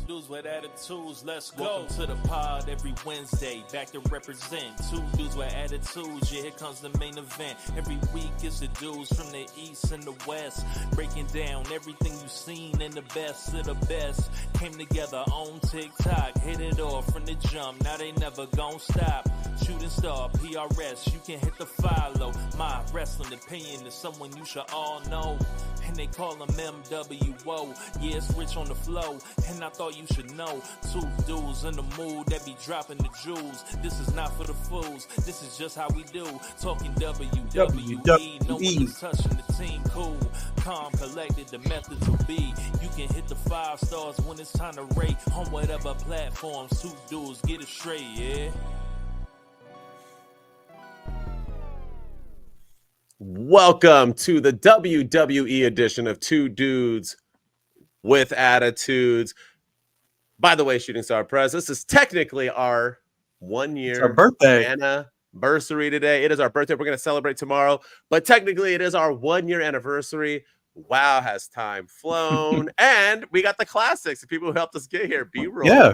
dudes with attitudes, let's go. Welcome to the pod every Wednesday, back to represent. Two dudes with attitudes, yeah, here comes the main event. Every week it's the dudes from the east and the west, breaking down everything you've seen and the best of the best. Came together on TikTok, hit it off from the jump, now they never gon' stop. Shooting Star, PRS, you can hit the follow. My wrestling opinion is someone you should all know, and they call him MWO. Yeah, it's rich on the flow, and I thought you should know. Two dudes in the mood that be dropping the jewels. This is not for the fools, this is just how we do. Talking WWE, no one is touching the team. Cool, calm, collected, the methods will be. You can hit the 5 stars when it's time to rate on whatever platforms. Two dudes, get it straight, yeah. Welcome to the WWE edition of Two Dudes with Attitudes. By the way, Shooting Star Press, this is technically our 1 year our birthday anniversary today. It is our birthday. We're going to celebrate tomorrow, but technically it is our 1 year anniversary. Wow, has time flown? And we got the classics, the people who helped us get here. B-roll. Yeah.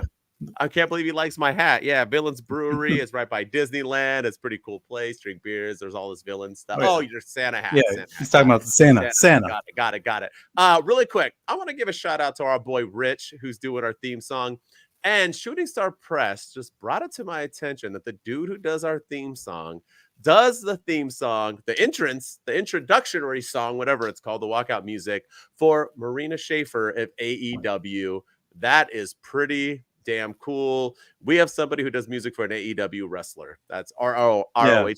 I can't believe he likes my hat. Yeah, Villains Brewery is right by Disneyland. It's a pretty cool place. Drink beers. There's all this villain stuff. Oh, your Santa hat. Yeah, Santa he's talking about the Santa. Got it. Really quick, I want to give a shout out to our boy Rich, who's doing our theme song. And Shooting Star Press just brought it to my attention that the dude who does our theme song does the theme song, the entrance, the introductory song, whatever it's called, the walkout music for Marina Shafir at AEW. That is pretty damn cool. We have somebody who does music for an AEW wrestler. That's ROH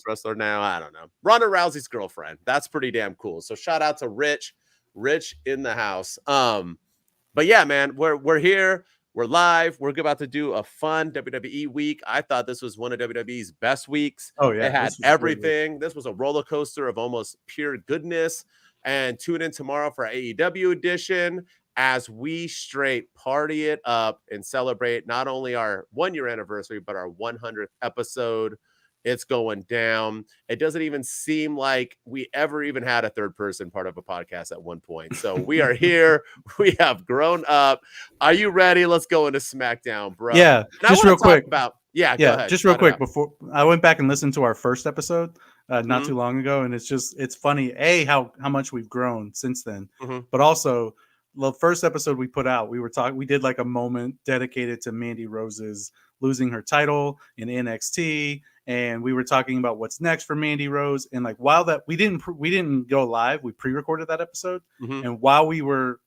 wrestler now. I don't know. Ronda Rousey's girlfriend. That's pretty damn cool. So shout out to Rich in the house. But yeah, man, we're here. We're live. We're about to do a fun WWE week. I thought this was one of WWE's best weeks. Oh yeah, it had everything. This was a roller coaster of almost pure goodness. And tune in tomorrow for AEW edition, as we straight party it up and celebrate not only our 1 year anniversary, but our 100th episode. It's going down. It doesn't even seem like we ever even had a third person part of a podcast at one point. So we are here. We have grown up. Are you ready? Let's go into SmackDown, bro. Yeah, just real quick. Go ahead. Just real quick. Before I went back and listened to our first episode not too long ago, and it's funny, how much we've grown since then, but also the first episode we put out, we did like a moment dedicated to Mandy Rose's losing her title in NXT, and we were talking about what's next for Mandy Rose. And like, while that we didn't go live, we pre-recorded that episode, and while we were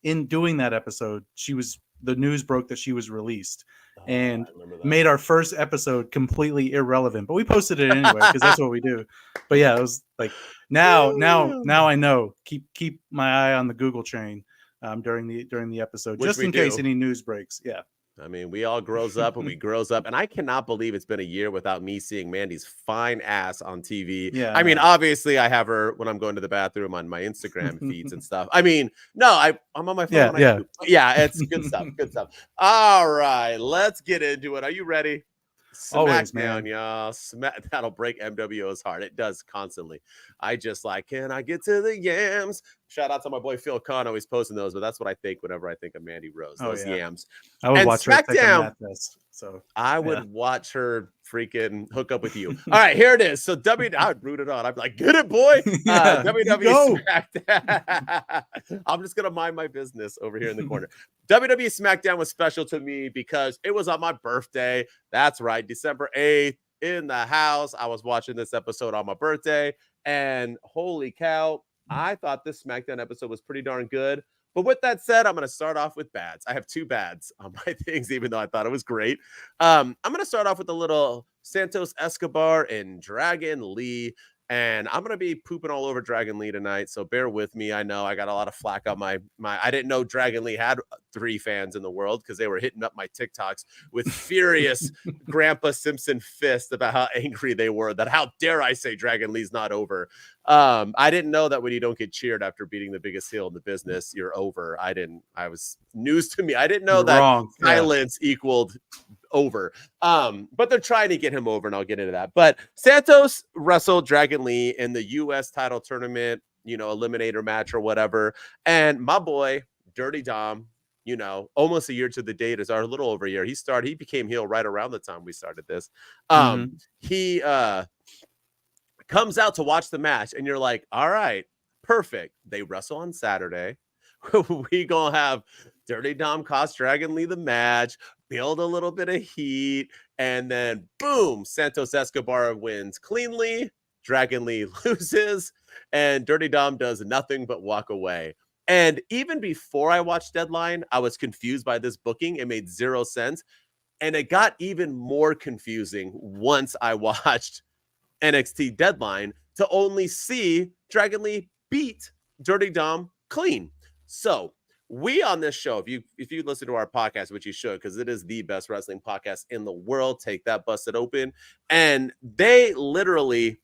in doing that episode, the news broke that she was released, and made our first episode completely irrelevant. But we posted it anyway because that's what we do. But yeah, it was like now I know. Keep my eye on the Google train during the episode, just in case any news breaks. Yeah. I mean, we all grows up and we grows up, and I cannot believe it's been a year without me seeing Mandy's fine ass on TV. Yeah, I mean, obviously I have her when I'm going to the bathroom on my Instagram feeds and stuff. I mean, no, I'm on my phone. Yeah, it's good stuff. Good stuff. All right, let's get into it. Are you ready? Always, SmackDown, man. Y'all. That'll break MWO's heart. It does constantly. I just can I get to the yams? Shout out to my boy Phil Kahn, always posting those, but that's what I think whenever I think of Mandy Rose. Those yams. I would watch her take a SmackDown. nap test, so I would watch her freaking hook up with you. All right, here it is. So I would root it on. I'd be like, get it, boy. WWE SmackDown. I'm just gonna mind my business over here in the corner. WWE SmackDown was special to me because it was on my birthday. That's right, December 8th in the house. I was watching this episode on my birthday, and holy cow, I thought this SmackDown episode was pretty darn good. But with that said, I'm going to start off with bads. I have 2 bads on my things, even though I thought it was great. I'm going to start off with a little Santos, Escobar, and Dragon Lee. And I'm going to be pooping all over Dragon Lee tonight, so bear with me. I know I got a lot of flack on my I didn't know Dragon Lee had 3 fans in the world because they were hitting up my TikToks with furious Grandpa Simpson fist about how angry they were, that how dare I say Dragon Lee's not over. I didn't know that when you don't get cheered after beating the biggest heel in the business, you're over. I was news to me. I didn't know that silence equaled over. But they're trying to get him over, and I'll get into that. But Santos wrestled Dragon Lee in the US title tournament, eliminator match or whatever. And my boy, Dirty Dom, almost a year to the date, is our little over a year. He became heel right around the time we started this. He comes out to watch the match, and you're like, all right, perfect. They wrestle on Saturday. We gonna have Dirty Dom cost Dragon Lee the match, build a little bit of heat, and then boom, Santos Escobar wins cleanly. Dragon Lee loses, and Dirty Dom does nothing but walk away. And even before I watched Deadline, I was confused by this booking. It made zero sense. And it got even more confusing once I watched NXT Deadline to only see Dragon Lee beat Dirty Dom clean. So we on this show, if you listen to our podcast, which you should, because it is the best wrestling podcast in the world, Take That, Busted Open. And they literally,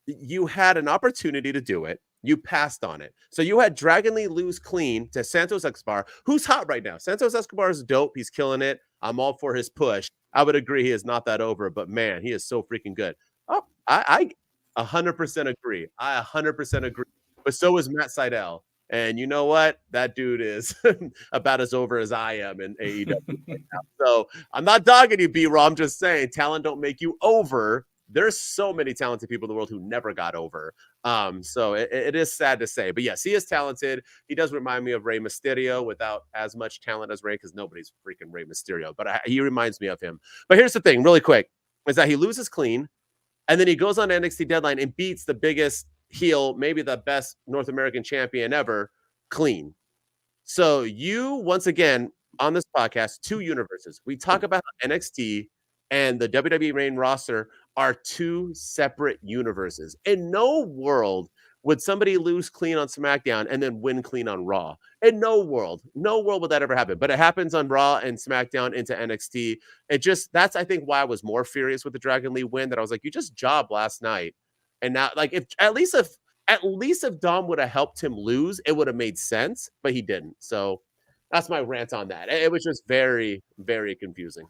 you had an opportunity to do it. You passed on it. So you had Dragon Lee lose clean to Santos Escobar, who's hot right now. Santos Escobar is dope. He's killing it. I'm all for his push. I would agree he is not that over, but man, he is so freaking good. Oh, I 100% agree. I 100% agree. But so is Matt Sydal. And you know what? That dude is about as over as I am in AEW right now. So I'm not dogging you, B-Raw. I'm just saying talent don't make you over. There's so many talented people in the world who never got over. So it is sad to say. But yes, he is talented. He does remind me of Rey Mysterio without as much talent as Rey, because nobody's freaking Rey Mysterio. But he reminds me of him. But here's the thing, really quick, is that he loses clean, and then he goes on NXT Deadline and beats the biggest heel, maybe the best North American champion ever, clean. So you, once again, on this podcast, two universes. We talk about NXT and the WWE main roster are two separate universes. In no world would somebody lose clean on SmackDown and then win clean on Raw. In no world would that ever happen. But it happens on Raw and SmackDown into NXT. That's, I think, why I was more furious with the Dragon Lee win, that I was like, you just jobbed last night. And now, like, if Dom would have helped him lose, it would have made sense, but he didn't. So that's my rant on that. It was just very, very confusing.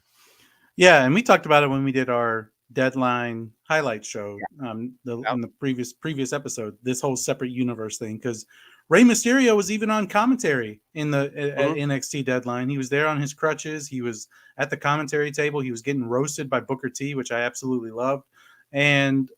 Yeah, and we talked about it when we did our Deadline highlight show in the previous episode, this whole separate universe thing, because Rey Mysterio was even on commentary at NXT Deadline. He was there on his crutches. He was at the commentary table. He was getting roasted by Booker T, which I absolutely loved. And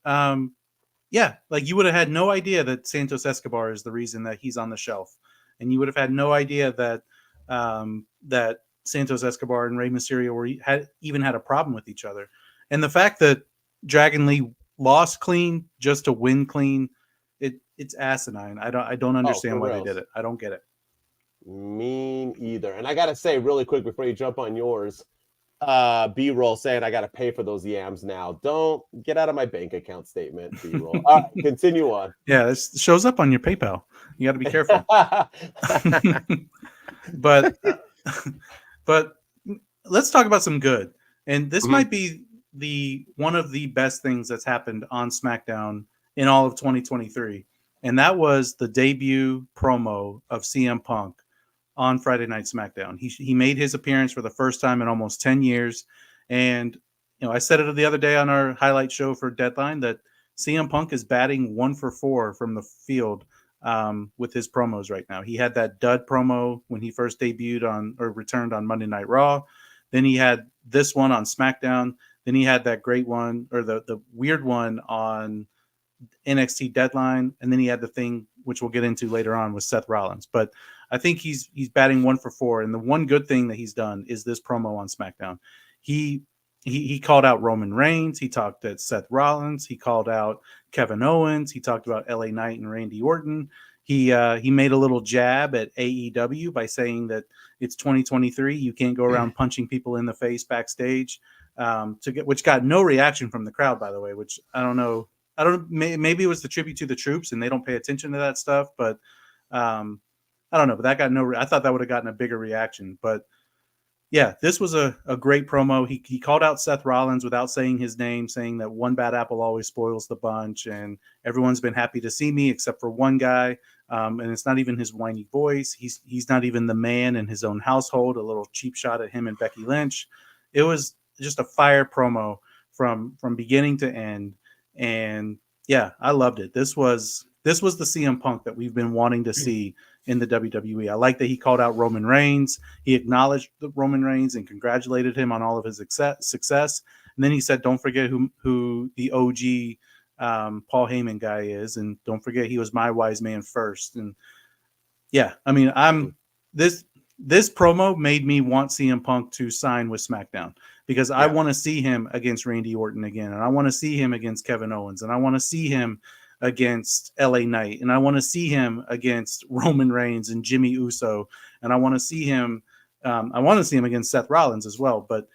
yeah, like, you would have had no idea that Santos Escobar is the reason that he's on the shelf, and you would have had no idea that that Santos Escobar and Rey Mysterio had a problem with each other. And the fact that Dragon Lee lost clean just to win clean, it's asinine. I don't understand why they did it. I don't get it. Me either. And I gotta say really quick before you jump on yours, B-roll saying I gotta pay for those yams now. Don't get out of my bank account statement, B-roll. All right, continue on. Yeah, this shows up on your PayPal. You got to be careful. But let's talk about some good. And this might be one of the best things that's happened on SmackDown in all of 2023. And that was the debut promo of CM Punk on Friday Night Smackdown. He made his appearance for the first time in almost 10 years. And, I said it the other day on our highlight show for Deadline that CM Punk is batting 1 for 4 from the field with his promos right now. He had that dud promo when he first returned on Monday Night Raw. Then he had this one on SmackDown. Then he had that great one, or the weird one on NXT Deadline. And then he had the thing, which we'll get into later on, with Seth Rollins. But I think he's batting 1 for 4. And the one good thing that he's done is this promo on SmackDown. He called out Roman Reigns. He talked at Seth Rollins. He called out Kevin Owens. He talked about LA Knight and Randy Orton. He made a little jab at AEW by saying that it's 2023. You can't go around punching people in the face backstage, which got no reaction from the crowd, by the way, which I don't know. Maybe it was the tribute to the troops and they don't pay attention to that stuff, but I don't know. But that got I thought that would have gotten a bigger reaction. But yeah, this was a great promo. He called out Seth Rollins without saying his name, saying that one bad apple always spoils the bunch, and everyone's been happy to see me except for one guy. And it's not even his whiny voice. He's not even the man in his own household. A little cheap shot at him and Becky Lynch. It was just a fire promo from beginning to end. And yeah, I loved it. This was the CM Punk that we've been wanting to see in the WWE. I like that he called out Roman Reigns. He acknowledged Roman Reigns and congratulated him on all of his success. And then he said, don't forget who the OG Paul Heyman guy is. And don't forget he was my wise man first. And yeah, I mean, this promo made me want CM Punk to sign with SmackDown because I want to see him against Randy Orton again. And I want to see him against Kevin Owens. And I want to see him against LA Knight. And I want to see him against Roman Reigns and Jimmy Uso. And I want to see him. I want to see him against Seth Rollins as well. But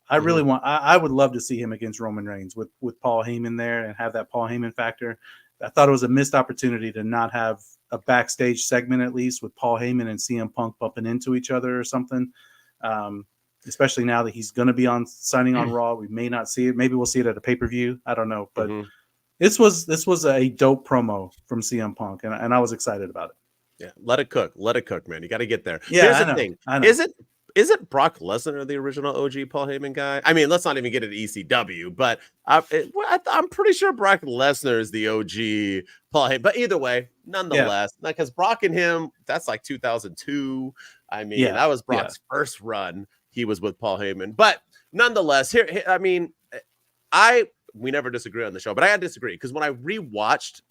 I really I would love to see him against Roman Reigns with Paul Heyman there and have that Paul Heyman factor. I thought it was a missed opportunity to not have a backstage segment, at least with Paul Heyman and CM Punk bumping into each other or something. Especially now that he's going to be signing on Raw. We may not see it. Maybe we'll see it at a pay-per-view. I don't know. But this was a dope promo from CM Punk. And I was excited about it. Yeah. Let it cook, man. You got to get there. Yeah, here's the thing. Isn't Brock Lesnar the original OG Paul Heyman guy? I mean, let's not even get into ECW, but I'm pretty sure Brock Lesnar is the OG Paul Heyman. But either way, nonetheless, because Brock and him, that's like 2002. I mean, that was Brock's first run. He was with Paul Heyman. But nonetheless, I mean, we never disagree on the show, but I had to disagree because when I rewatched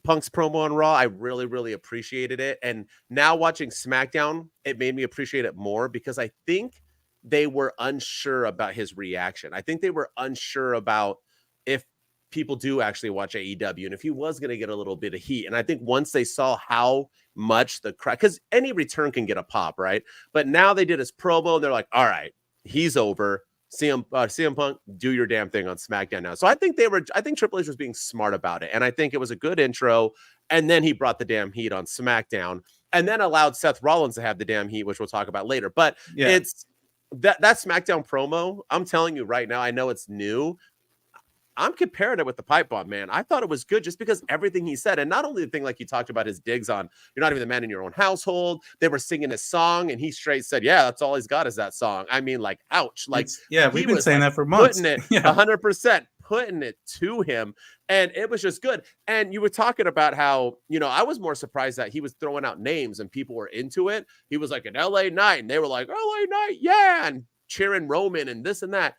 Punk's promo on Raw, I really, really appreciated it. And now watching SmackDown, it made me appreciate it more because I think they were unsure about his reaction. I think they were unsure about if people do actually watch AEW and if he was going to get a little bit of heat. And I think once they saw how much the crowd, because any return can get a pop, right? But now they did his promo and they're like, all right, he's over. CM Punk, do your damn thing on SmackDown now. So I think Triple H was being smart about it. And I think it was a good intro. And then he brought the damn heat on SmackDown and then allowed Seth Rollins to have the damn heat, which we'll talk about later. But it's that SmackDown promo. I'm telling you right now, I know it's new. I'm comparing it with the pipe bomb, man. I thought it was good just because everything he said, and not only the thing like you talked about his digs on, you're not even the man in your own household. They were singing his song, and he straight said, "Yeah, that's all he's got is that song." I mean, like, ouch! Like, we've been saying that for months. Putting it 100%, putting it to him, and it was just good. And you were talking about how I was more surprised that he was throwing out names and people were into it. He was like an LA Knight, and they were like LA Knight, yeah, and cheering Roman and this and that.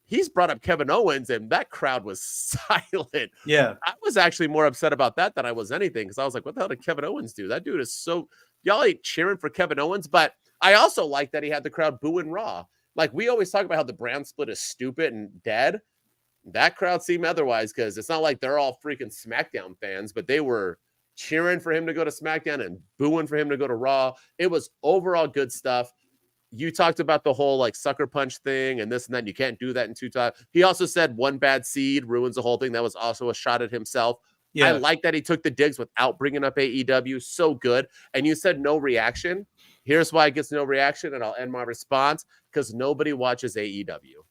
He's brought up Kevin Owens, and that crowd was silent. Yeah. I was actually more upset about that than I was anything because I was like, what the hell did Kevin Owens do? That dude is so – y'all ain't cheering for Kevin Owens. But I also like that he had the crowd booing Raw. Like, we always talk about how the brand split is stupid and dead. That crowd seemed otherwise because it's not like they're all freaking SmackDown fans, but they were cheering for him to go to SmackDown and booing for him to go to Raw. It was overall good stuff. You talked about the whole like sucker punch thing and this and that. And you can't do that in 2 times. He also said one bad seed ruins the whole thing. That was also a shot at himself. Yeah. I like that he took the digs without bringing up AEW. So good. And you said no reaction. Here's why it gets no reaction. And I'll end my response because nobody watches AEW.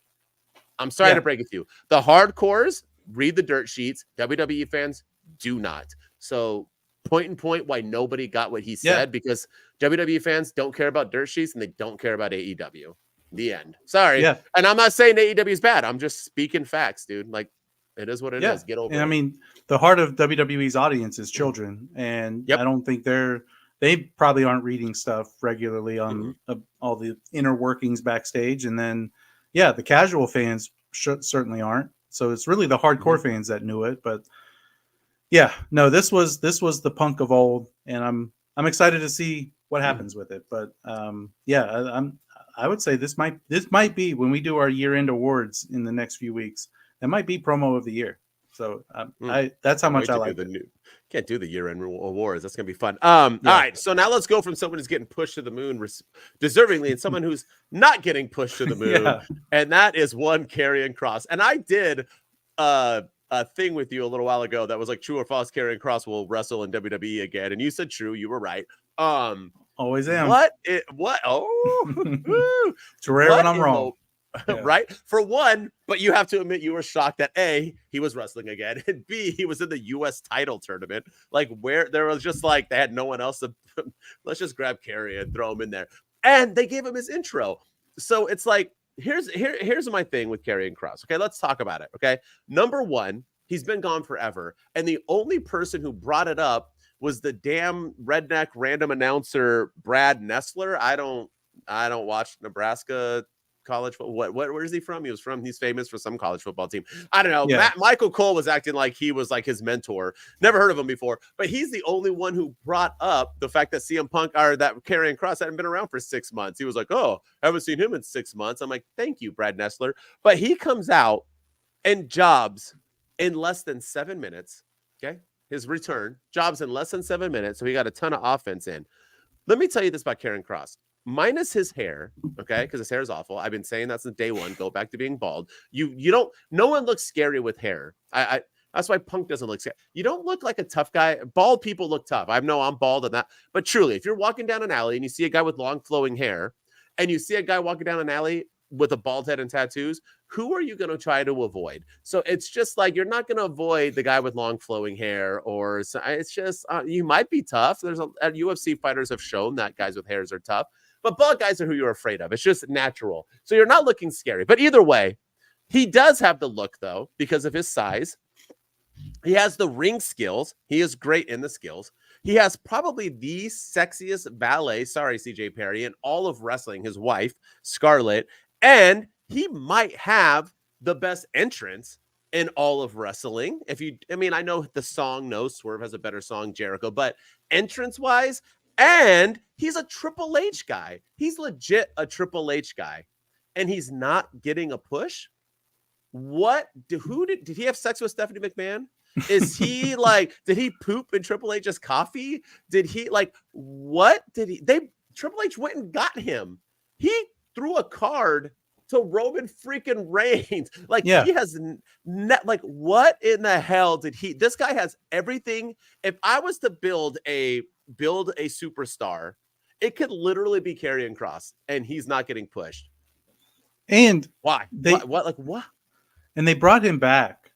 I'm sorry to break it to you. The hardcores read the dirt sheets. WWE fans do not. So point why nobody got what he said because WWE fans don't care about dirt sheets and they don't care about AEW. The end. Sorry. Yeah. And I'm not saying AEW is bad. I'm just speaking facts, dude. Like, it is what it is. Get over it. I mean, the heart of WWE's audience is children. And I don't think they probably aren't reading stuff regularly on all the inner workings backstage. And then, the casual fans certainly aren't. So it's really the hardcore fans that knew it. But this was the Punk of old, and I'm excited to see what happens with it. But I would say this might be when we do our year-end awards in the next few weeks. That might be promo of the year. So that's how much I like it. Can't do the year-end awards. That's gonna be fun. All right. So now let's go from someone who's getting pushed to the moon deservingly, and someone who's not getting pushed to the moon, and that is one Karrion Kross. And I did a thing with you a little while ago that was like true or false. Karrion Kross will wrestle in WWE again, and you said true. You were right. Always am. What? Oh, it's rare when I'm wrong. Right? For one, but you have to admit you were shocked that A, he was wrestling again, and B, he was in the U.S. title tournament. Like, where there was just like they had no one else to let's just grab Karrion and throw him in there. And they gave him his intro. So it's like, here's my thing with Karrion Kross. Okay, let's talk about it. Okay. Number one, he's been gone forever. And the only person who brought it up was the damn redneck random announcer Brad Nessler. I don't watch Nebraska college football. Where's he from? He's famous for some college football team. I don't know. Yeah. Michael Cole was acting like he was like his mentor. Never heard of him before, but he's the only one who brought up the fact that CM Punk or that Karrion Kross hadn't been around for 6 months. He was like, "Oh, I haven't seen him in 6 months." I'm like, "Thank you, Brad Nessler." But he comes out and jobs in less than 7 minutes. Okay. His return jobs in less than 7 minutes. So he got a ton of offense in. Let me tell you this about Karrion Kross. Minus his hair, okay, because his hair is awful. I've been saying that since day one. Go back to being bald. You don't. No one looks scary with hair. I that's why Punk doesn't look scary. You don't look like a tough guy. Bald people look tough. I know I'm bald and that, but truly, if you're walking down an alley and you see a guy with long flowing hair, and you see a guy walking down an alley with a bald head and tattoos, who are you going to try to avoid? So it's just like you're not going to avoid the guy with long flowing hair, or it's just you might be tough. There's UFC fighters have shown that guys with hairs are tough. But bald guys are who you're afraid of. It's just natural. So you're not looking scary. But either way, he does have the look, though, because of his size. He has the ring skills. He is great in the skills. He has probably the sexiest valet, sorry, CJ Perry, in all of wrestling, his wife, Scarlett. And he might have the best entrance in all of wrestling. I know the song, No Swerve has a better song, Jericho, but entrance-wise, and he's a Triple H guy. He's legit a Triple H guy. And he's not getting a push? Did he have sex with Stephanie McMahon? Is he did he poop in Triple H's coffee? Did he Triple H went and got him. He threw a card to Roman freaking Reigns. He has what in the hell did he? This guy has everything. If I was to build a superstar, it could literally be Karrion Kross, and he's not getting pushed. And why? What? And they brought him back.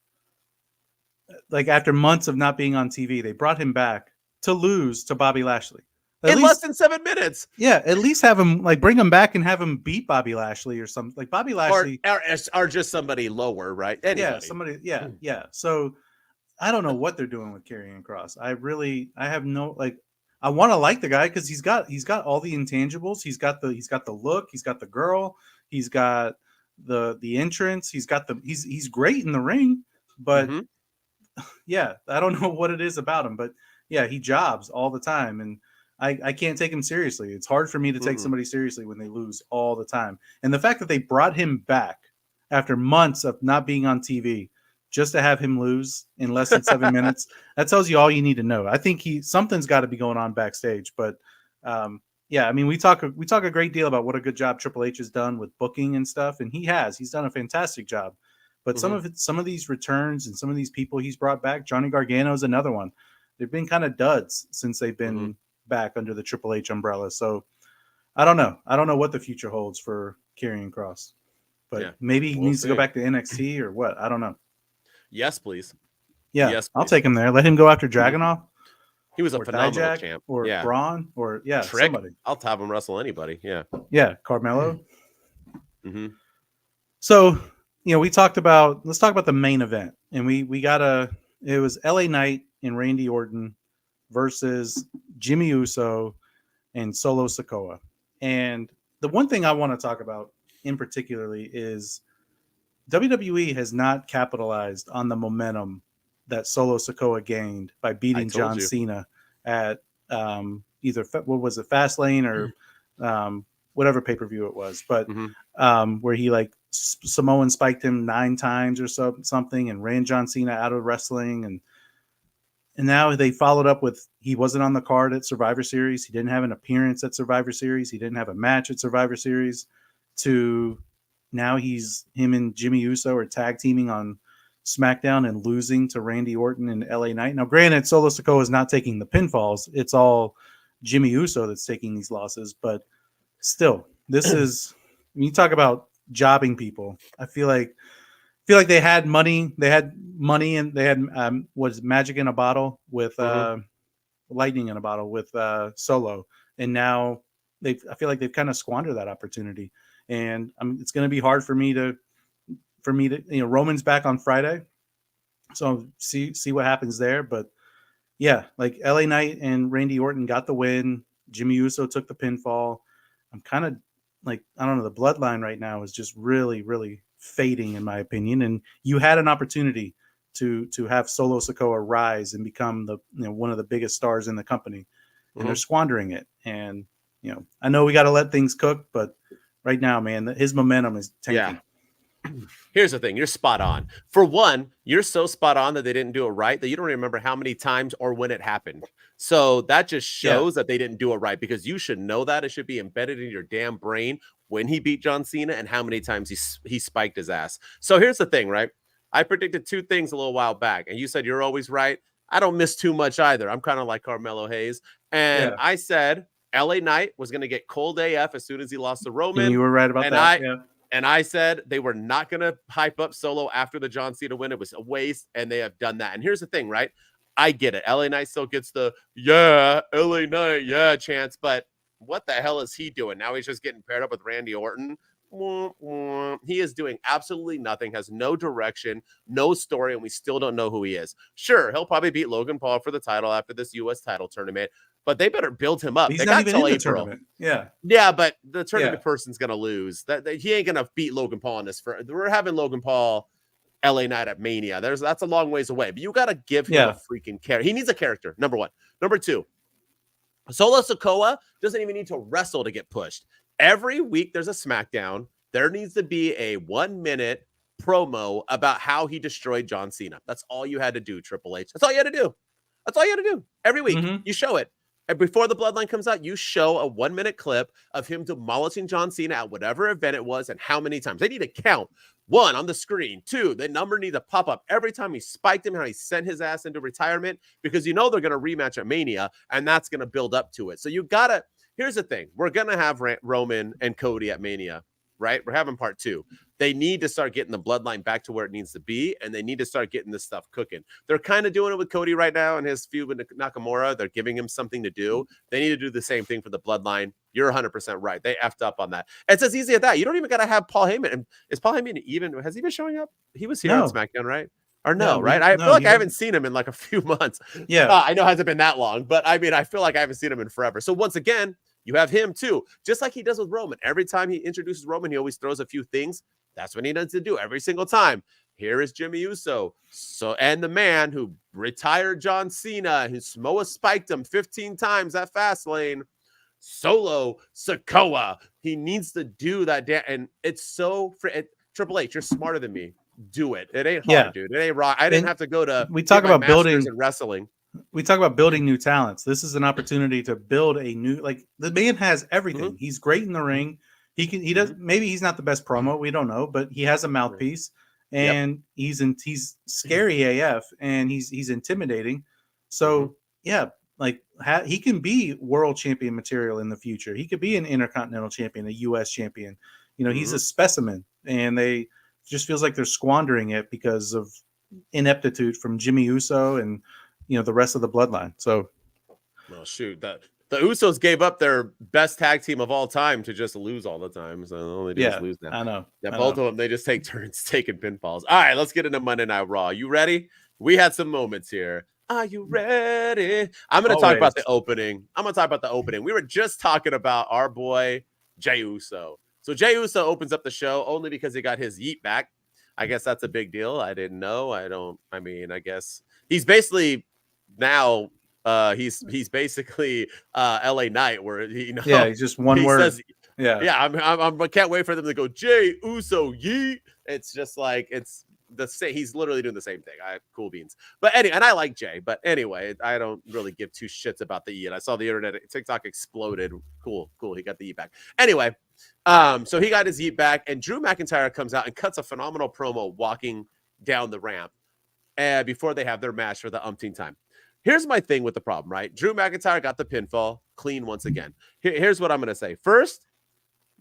After months of not being on TV, they brought him back to lose to Bobby Lashley. Less than 7 minutes. Yeah, at least have him bring him back and have him beat Bobby Lashley or something. Bobby Lashley or just somebody lower, right? Anybody. Yeah, somebody. Yeah. So I don't know what they're doing with Karrion Kross. I have no I want to like the guy because he's got all the intangibles. He's got the look. He's got the girl. He's got the entrance. He's great in the ring. But yeah, I don't know what it is about him. But yeah, he jobs all the time, and I can't take him seriously. It's hard for me to take somebody seriously when they lose all the time. And the fact that they brought him back after months of not being on TV just to have him lose in less than 7 minutes, that tells you all you need to know. I think something's got to be going on backstage. But yeah, we talk a great deal about what a good job Triple H has done with booking and stuff, and he's done a fantastic job. But some of these returns and some of these people he's brought back, Johnny Gargano is another one. They've been kind of duds since they've been back under the Triple H umbrella. So I don't know. I don't know what the future holds for Karrion Kross. But maybe he needs to go back to NXT or what? I don't know. Yes, please. Yeah, yes, please. I'll take him there. Let him go after Dragunov. He was a phenomenal champ. Or Braun or Trick. Somebody. I'll have him wrestle anybody. Yeah. Yeah, Carmelo. So, let's talk about the main event. And it was LA Knight and Randy Orton versus Jimmy Uso and Solo Sikoa. And the one thing I want to talk about in particularly is WWE has not capitalized on the momentum that Solo Sikoa gained by beating John Cena at either Fastlane or whatever pay-per-view it was, but where he Samoan spiked him 9 times or something and ran John Cena out of wrestling, and now they followed up with he wasn't on the card at Survivor Series, he didn't have an appearance at Survivor Series, he didn't have a match at Survivor Series, to now him and Jimmy Uso are tag teaming on SmackDown and losing to Randy Orton and LA Knight. Now, granted, Solo Sikoa is not taking the pinfalls. It's all Jimmy Uso that's taking these losses. But still, this is, when you talk about jobbing people, I feel like they had money. They had money and they had magic in a bottle with lightning in a bottle with Solo. And now I feel like they've kind of squandered that opportunity. And it's going to be hard for me to, Roman's back on Friday, so see what happens there. But Yeah, like LA Knight and Randy Orton got the win. Jimmy Uso took the pinfall. I'm kind of like, I don't know, the bloodline right now is just really, really fading in my opinion. And you had an opportunity to have Solo Sikoa rise and become the one of the biggest stars in the company, and they're squandering it. And I know we got to let things cook, but right now, man, his momentum is tanking. Yeah. Here's the thing. You're spot on. For one, you're so spot on that they didn't do it right that you don't remember how many times or when it happened. So that just shows that they didn't do it right, because you should know that. It should be embedded in your damn brain when he beat John Cena and how many times he spiked his ass. So here's the thing, right? I predicted two things a little while back, and you said you're always right. I don't miss too much either. I'm kind of like Carmelo Hayes. And I said LA Knight was going to get cold AF as soon as he lost to Roman. And you were right about that. And I said they were not going to hype up Solo after the John Cena win. It was a waste, and they have done that. And here's the thing, right? I get it. LA Knight still gets the, LA Knight, chance, but what the hell is he doing? Now he's just getting paired up with Randy Orton. He is doing absolutely nothing, has no direction, no story, and we still don't know who he is. Sure, he'll probably beat Logan Paul for the title after this U.S. title tournament, but they better build him up. He's they not got even till in the April. tournament. Yeah, but the tournament person's gonna lose. That he ain't gonna beat Logan Paul in this. We're having Logan Paul, LA Knight at Mania. That's a long ways away. But you gotta give him a freaking character. He needs a character. Number one. Number two. Solo Sikoa doesn't even need to wrestle to get pushed. Every week there's a SmackDown. There needs to be a 1-minute promo about how he destroyed John Cena. That's all you had to do, Triple H. That's all you had to do. That's all you had to do. Every week you show it. And before the bloodline comes out, you show a 1-minute clip of him demolishing John Cena at whatever event it was and how many times. They need to count. 1, on the screen. 2, the number needs to pop up every time he spiked him, how he sent his ass into retirement, because they're going to rematch at Mania, and that's going to build up to it. So you got to, here's the thing. We're going to have Roman and Cody at Mania, right? We're having part 2. They need to start getting the bloodline back to where it needs to be, and they need to start getting this stuff cooking. They're kind of doing it with Cody right now and his feud with Nakamura. They're giving him something to do. They need to do the same thing for the bloodline. You're 100% right. They effed up on that. It's as easy as that. You don't even got to have Paul Heyman. And is Paul Heyman has he been showing up? He was here on SmackDown, right? Or no, right? I feel like I haven't seen him in like a few months. Yeah. I know it hasn't been that long, but I mean, I feel like I haven't seen him in forever. So once again, you have him too, just like he does with Roman. Every time he introduces Roman, he always throws a few things. That's what he needs to do every single time. Here is Jimmy Uso. And the man who retired John Cena, who Samoa spiked him 15 times at Fastlane, Solo Sikoa. He needs to do that. And it's so Triple H, you're smarter than me. Do it. It ain't hard, dude. It ain't rock. I didn't have to go to. We talk about building and wrestling. We talk about building new talents. This is an opportunity to build a new. Like, the man has everything. He's great in the ring. He does. Maybe he's not the best promo. We don't know, but he has a mouthpiece, and he's scary AF, and he's intimidating. So he can be world champion material in the future. He could be an intercontinental champion, a U.S. champion. He's a specimen, and they just feels like they're squandering it because of ineptitude from Jimmy Uso and the rest of the bloodline. So, well, shoot, the Usos gave up their best tag team of all time to just lose all the time. So all they do is lose now. I know. Yeah, both of them, they just take turns taking pinfalls. All right, let's get into Monday Night Raw. You ready? We had some moments here. Are you ready? I'm going to talk about the opening. We were just talking about our boy, Jey Uso. So Jey Uso opens up the show only because he got his yeet back. I guess that's a big deal. I didn't know. I guess he's basically now he's basically LA Knight, where he's just one word. Says, I can't wait for them to go Jey Uso yeet. It's just like it's the same. He's literally doing the same thing. Cool beans. But anyway, and I like Jey. But anyway, I don't really give two shits about the yeet. I saw the internet, TikTok exploded. Cool. He got the yeet back. Anyway, so he got his yeet back, and Drew McIntyre comes out and cuts a phenomenal promo walking down the ramp, and before they have their match for the umpteenth time. Here's my thing with the problem, right? Drew McIntyre got the pinfall clean once again. Here's what I'm going to say. First,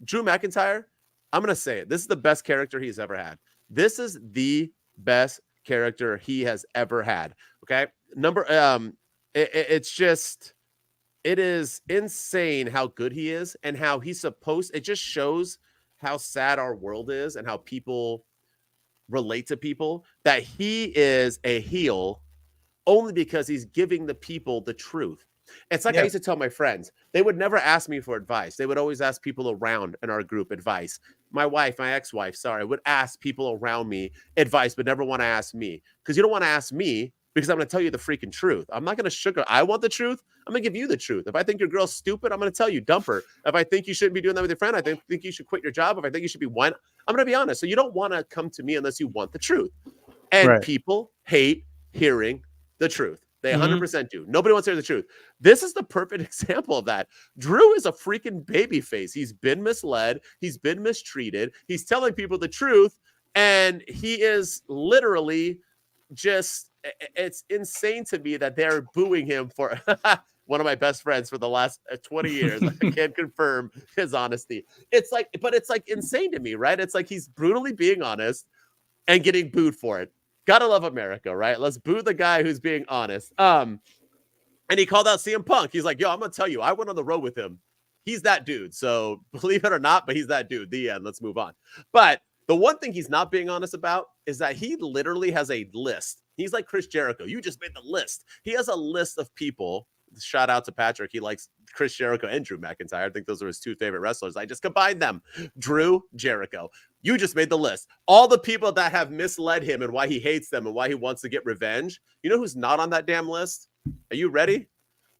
Drew McIntyre, I'm going to say it. This is the best character he's ever had. This is the best character he has ever had. Okay. It is insane how good he is and how he's supposed, it just shows how sad our world is and how people relate to people, that he is a heel only because he's giving the people the truth. It's like I used to tell my friends, they would never ask me for advice. They would always ask people around in our group advice. My ex-wife, would ask people around me advice, but never want to ask me, because you don't want to ask me because I'm going to tell you the freaking truth. I'm not going to I want the truth. I'm going to give you the truth. If I think your girl's stupid, I'm going to tell you, dump her. If I think you shouldn't be doing that with your friend, I think you should quit your job. If I think you should be one, I'm going to be honest. So you don't want to come to me unless you want the truth. And people hate hearing the truth. They 100% do. Nobody wants to hear the truth. This is the perfect example of that. Drew is a freaking babyface. He's been misled. He's been mistreated. He's telling people the truth. And he is literally just, it's insane to me that they're booing him for one of my best friends for the last 20 years. I can't confirm his honesty. It's like insane to me, right? It's like he's brutally being honest and getting booed for it. Gotta love America, right? Let's boo the guy who's being honest. And he called out CM Punk. He's like, yo, I'm gonna tell you, I went on the road with him. He's that dude. So believe it or not, but he's that dude. The end. Let's move on. But the one thing he's not being honest about is that he literally has a list. He's like Chris Jericho. You just made the list. He has a list of people. Shout out to Patrick. He likes Chris Jericho and Drew McIntyre. I think those are his two favorite wrestlers. I just combined them. Drew, Jericho. You just made the list. All the people that have misled him and why he hates them and why he wants to get revenge. You know who's not on that damn list? Are you ready?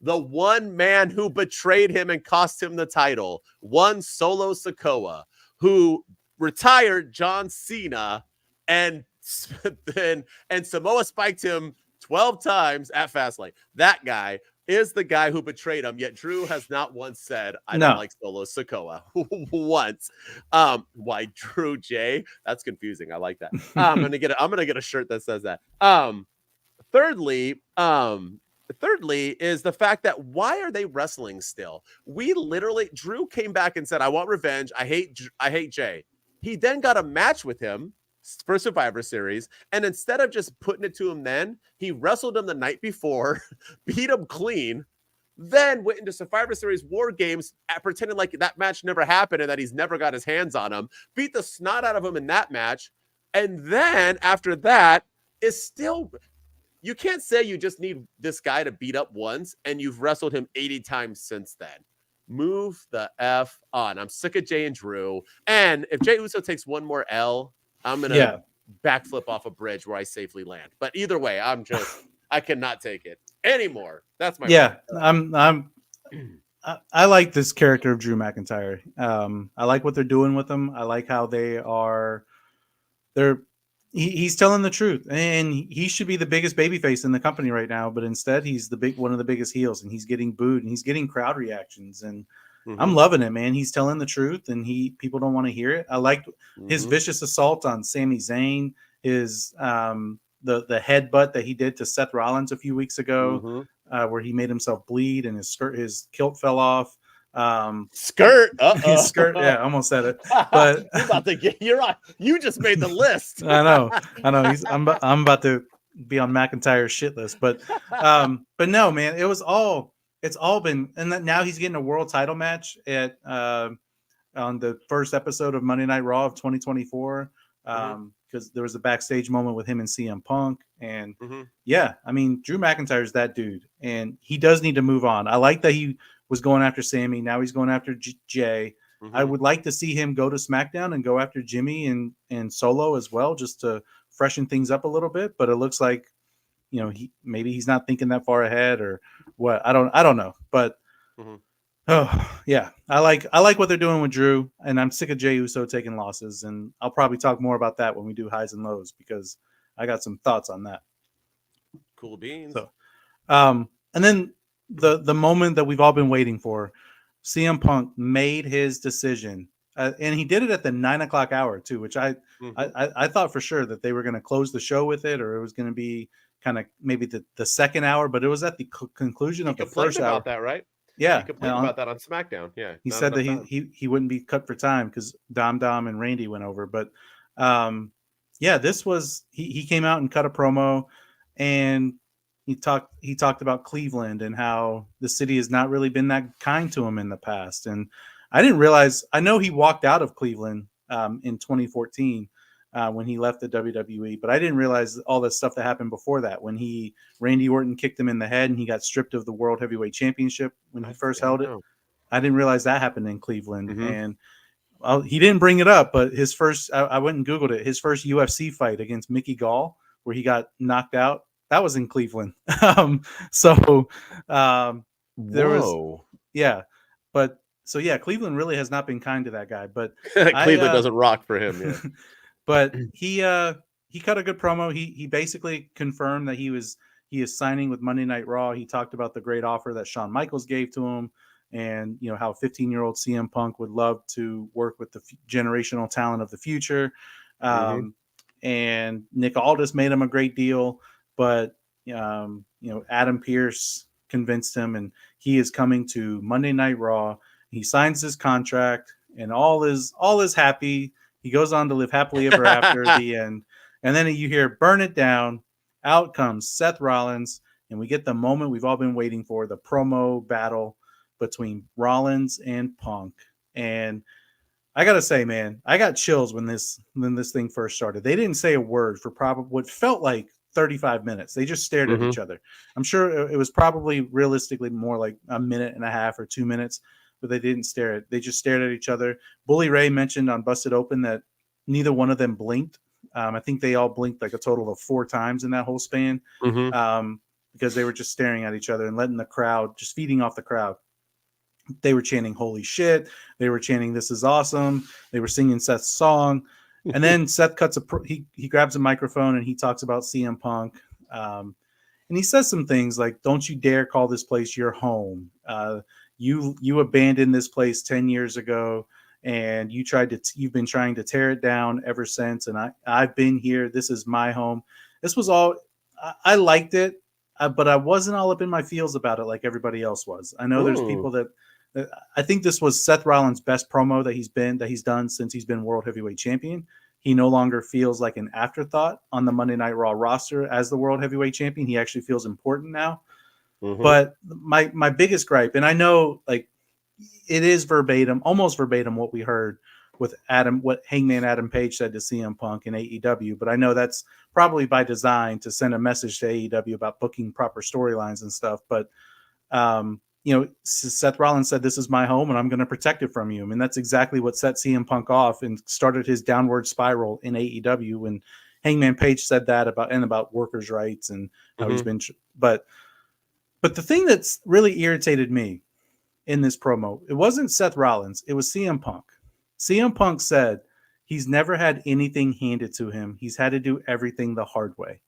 The one man who betrayed him and cost him the title. One Solo Sikoa, who retired John Cena and Samoa spiked him 12 times at Fastlane. That guy is the guy who betrayed him, yet Drew has not once said, I don't like Solo Sikoa. Once. Why Drew J? That's confusing. I like that. I'm gonna get a shirt that says that. Thirdly is the fact that why are they wrestling still? Drew came back and said, I want revenge. I hate Jay. He then got a match with him for Survivor Series, and instead of just putting it to him then, he wrestled him the night before, beat him clean, then went into Survivor Series War Games pretending like that match never happened and that he's never got his hands on him, beat the snot out of him in that match, and then after that is still... You can't say you just need this guy to beat up once and you've wrestled him 80 times since then. Move the F on. I'm sick of Jay and Drew. And if Jey Uso takes one more L, I'm going to backflip off a bridge where I safely land. But either way, I cannot take it anymore. That's my I like this character of Drew McIntyre. I like what they're doing with him. I like how he's telling the truth, and he should be the biggest babyface in the company right now. But instead, he's one of the biggest heels, and he's getting booed, and he's getting crowd reactions. And I'm loving it, man. He's telling the truth, and people don't want to hear it. I liked his vicious assault on Sami Zayn, his the headbutt that he did to Seth Rollins a few weeks ago, where he made himself bleed and his kilt fell off. His skirt. Yeah, I almost said it. But you're on. You just made the list. I know. I'm about to be on McIntyre's shit list, but no, man, it's all been, and now he's getting a world title match at on the first episode of Monday Night Raw of 2024. Because there was a backstage moment with him and CM Punk, and I mean, Drew McIntyre is that dude, and he does need to move on. I like that he was going after Sammy. Now he's going after Jay. I would like to see him go to SmackDown and go after Jimmy and Solo as well, just to freshen things up a little bit. But it looks like, maybe he's not thinking that far ahead or what. I don't know. But I like what they're doing with Drew, and I'm sick of Jey Uso taking losses. And I'll probably talk more about that when we do highs and lows, because I got some thoughts on that. Cool beans. So, and then the moment that we've all been waiting for, CM Punk made his decision, and he did it at the 9:00 hour too, which I thought for sure that they were going to close the show with it, or it was going to be kind of maybe the second hour, but it was at the conclusion of the first hour. About that, right? Yeah, he complained about that on SmackDown. Yeah, he said that he wouldn't be cut for time because Dom and Randy went over, but this was he came out and cut a promo, and he talked about Cleveland and how the city has not really been that kind to him in the past. And I didn't realize, I know he walked out of Cleveland in 2014, when he left the WWE. But I didn't realize all the stuff that happened before that. When Randy Orton kicked him in the head and he got stripped of the World Heavyweight Championship when he first held it. I didn't realize that happened in Cleveland. And he didn't bring it up, but his first, I went and Googled it, his first UFC fight against Mickey Gall, where he got knocked out, that was in Cleveland. There was, but so yeah, Cleveland really has not been kind to that guy, but Cleveland doesn't rock for him. Yeah. But he cut a good promo. He basically confirmed that he is signing with Monday Night Raw. He talked about the great offer that Shawn Michaels gave to him, and how 15-year-old CM Punk would love to work with the generational talent of the future. And Nick Aldis made him a great deal, but Adam Pearce convinced him, and he is coming to Monday Night Raw. He signs his contract, and all is happy. He goes on to live happily ever after the end. And then you hear "Burn It Down." Out comes Seth Rollins, and we get the moment we've all been waiting for, the promo battle between Rollins and Punk. And I gotta say, man, I got chills when this thing first started. They didn't say a word for probably what felt like 35 minutes. They just stared at each other. I'm sure it was probably realistically more like a minute and a half or 2 minutes, but they didn't stare. They just stared at each other. Bully Ray mentioned on Busted Open that neither one of them blinked. I think they all blinked like a total of 4 times in that whole span, because they were just staring at each other and letting the crowd, just feeding off the crowd. They were chanting "Holy shit!" They were chanting "This is awesome!" They were singing Seth's song, and then Seth he grabs a microphone and he talks about CM Punk, and he says some things like, "Don't you dare call this place your home. You abandoned this place 10 years ago, and you've been trying to tear it down ever since. And I've been here. This is my home." This was all. I liked it, but I wasn't all up in my feels about it like everybody else was. I know there's people that. I think this was Seth Rollins' best promo that he's done since he's been World Heavyweight Champion. He no longer feels like an afterthought on the Monday Night Raw roster as the World Heavyweight Champion. He actually feels important now. But my biggest gripe, and I know like it is almost verbatim what we heard with what Hangman Adam Page said to CM Punk in AEW, but I know that's probably by design to send a message to AEW about booking proper storylines and stuff. But Seth Rollins said, "This is my home and I'm going to protect it from you." I mean, that's exactly what set CM Punk off and started his downward spiral in AEW when Hangman Page said that about workers' rights and how he's been. But the thing that's really irritated me in this promo, it wasn't Seth Rollins, it was CM Punk. CM Punk said he's never had anything handed to him. He's had to do everything the hard way.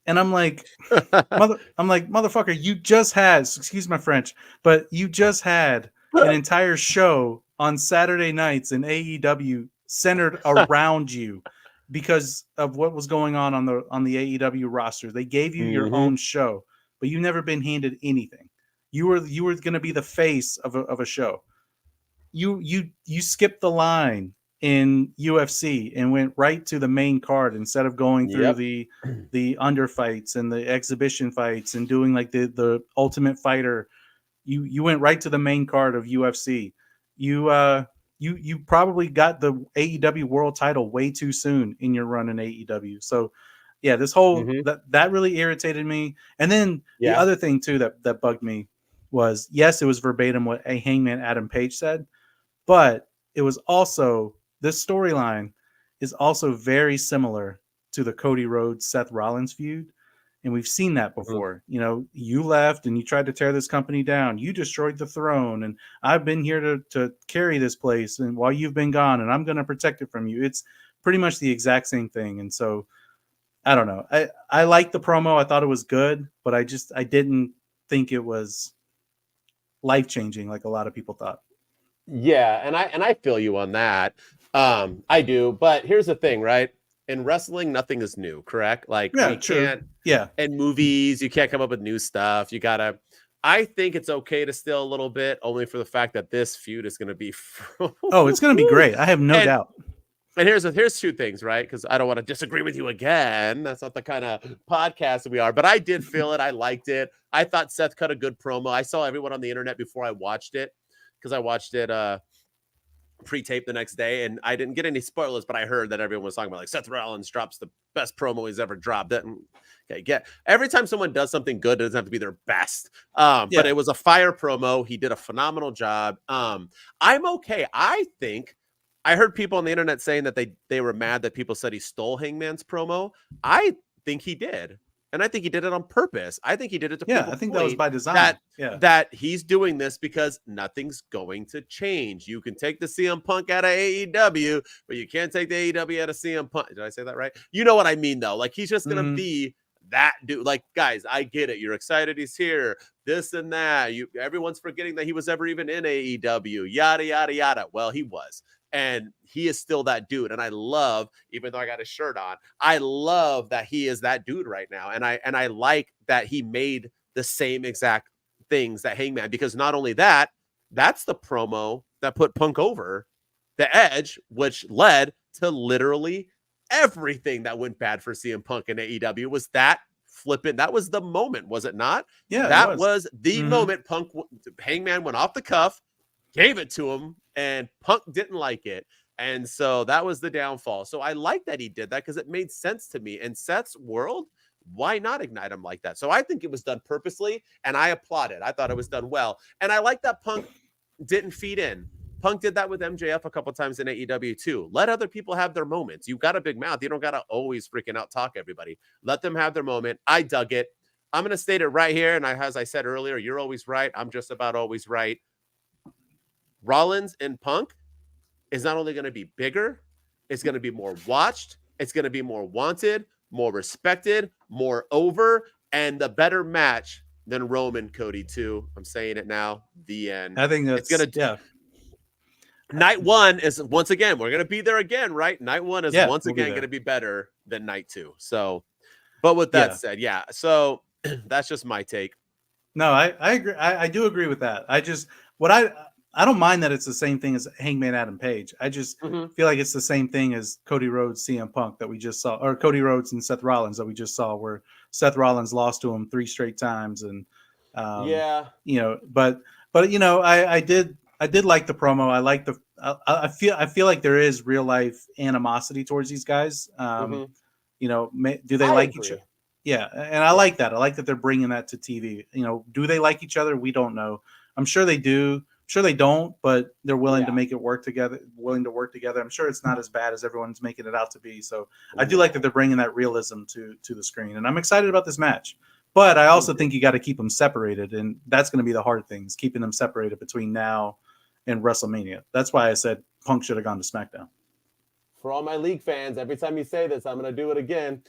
And I'm like, motherfucker, you just had, excuse my French, but you just had an entire show on Saturday nights in AEW centered around you because of what was going on the AEW roster. They gave you your own show, but you've never been handed anything. You were going to be the face of a show. You skipped the line in UFC and went right to the main card instead of going through the underfights and the exhibition fights and doing like the Ultimate Fighter. You went right to the main card of UFC. You probably got the AEW world title way too soon in your run in AEW. So yeah, this whole that really irritated me. And then the other thing too that bugged me was, yes, it was verbatim what a Hangman Adam Page said, but it was also, this storyline is also very similar to the Cody Rhodes Seth Rollins feud. And we've seen that before. You left and you tried to tear this company down. You destroyed the throne, and I've been here to carry this place, and while you've been gone, and I'm going to protect it from you. It's pretty much the exact same thing. And so I don't know. I liked the promo. I thought it was good, but I didn't think it was life-changing like a lot of people thought. Yeah, and I feel you on that. I do, but here's the thing, right? In wrestling, nothing is new, correct? Like, we can't. Yeah. In movies, you can't come up with new stuff. I think it's okay to steal a little bit, only for the fact that this feud is going to be. It's going to be great. I have no doubt. And here's 2 things, right? Because I don't want to disagree with you again. That's not the kind of podcast that we are. But I did feel it. I liked it. I thought Seth cut a good promo. I saw everyone on the internet before I watched it, because I watched it pre-tape the next day, and I didn't get any spoilers, but I heard that everyone was talking about like Seth Rollins drops the best promo he's ever dropped. Okay, every time someone does something good, it doesn't have to be their best. But it was a fire promo. He did a phenomenal job. I'm okay. I think I heard people on the internet saying that they were mad that people said he stole Hangman's promo. I think he did. And I think he did it on purpose. I think he did it to I think that was by design. That he's doing this because nothing's going to change. You can take the CM Punk out of AEW, but you can't take the AEW out of CM Punk. Did I say that right? You know what I mean, though. Like, he's just going to be that dude. Like, guys, I get it. You're excited he's here, this and that. Everyone's forgetting that he was ever even in AEW, yada, yada, yada. Well, he was. And he is still that dude. And I love, even though I got his shirt on, I love that he is that dude right now. And I like that he made the same exact things that Hangman, because not only that, that's the promo that put Punk over the edge, which led to literally everything that went bad for CM Punk in AEW. Was that flippant? That was the moment, was it not? Yeah, that was the moment. Hangman went off the cuff, gave it to him, and Punk didn't like it. And so that was the downfall. So I like that he did that because it made sense to me. In Seth's world, why not ignite him like that? So I think it was done purposely, and I applaud it. I thought it was done well. And I like that Punk didn't feed in. Punk did that with MJF a couple times in AEW too. Let other people have their moments. You've got a big mouth. You don't got to always freaking out talk everybody. Let them have their moment. I dug it. I'm going to state it right here. And as I said earlier, you're always right. I'm just about always right. Rollins and Punk is not only going to be bigger, it's going to be more watched, it's going to be more wanted, more respected, more over, and the better match than Roman Cody too. I'm saying it now. The end. I think that's going to. Night one is once again, we're going to be there again, right? Night one is once again going to be better than night two. So, but with that said, so that's just my take. No, I agree. I do agree with that. I don't mind that it's the same thing as Hangman Adam Page. I just feel like it's the same thing as Cody Rhodes, CM Punk that we just saw, or Cody Rhodes and Seth Rollins that we just saw, where Seth Rollins lost to him 3 straight times. And, but I did like the promo. I like I feel like there is real life animosity towards these guys. Do they like each other? Yeah. And I like that. I like that they're bringing that to TV. Do they like each other? We don't know. I'm sure they do. Sure they don't, but they're willing to make it work together, I'm sure it's not as bad as everyone's making it out to be. So I do like that they're bringing that realism to the screen, and I'm excited about this match. But I also think you got to keep them separated, and that's going to be the hard thing, is keeping them separated between now and WrestleMania. That's why I said Punk should have gone to SmackDown. For all my league fans, every time you say this, I'm going to do it again.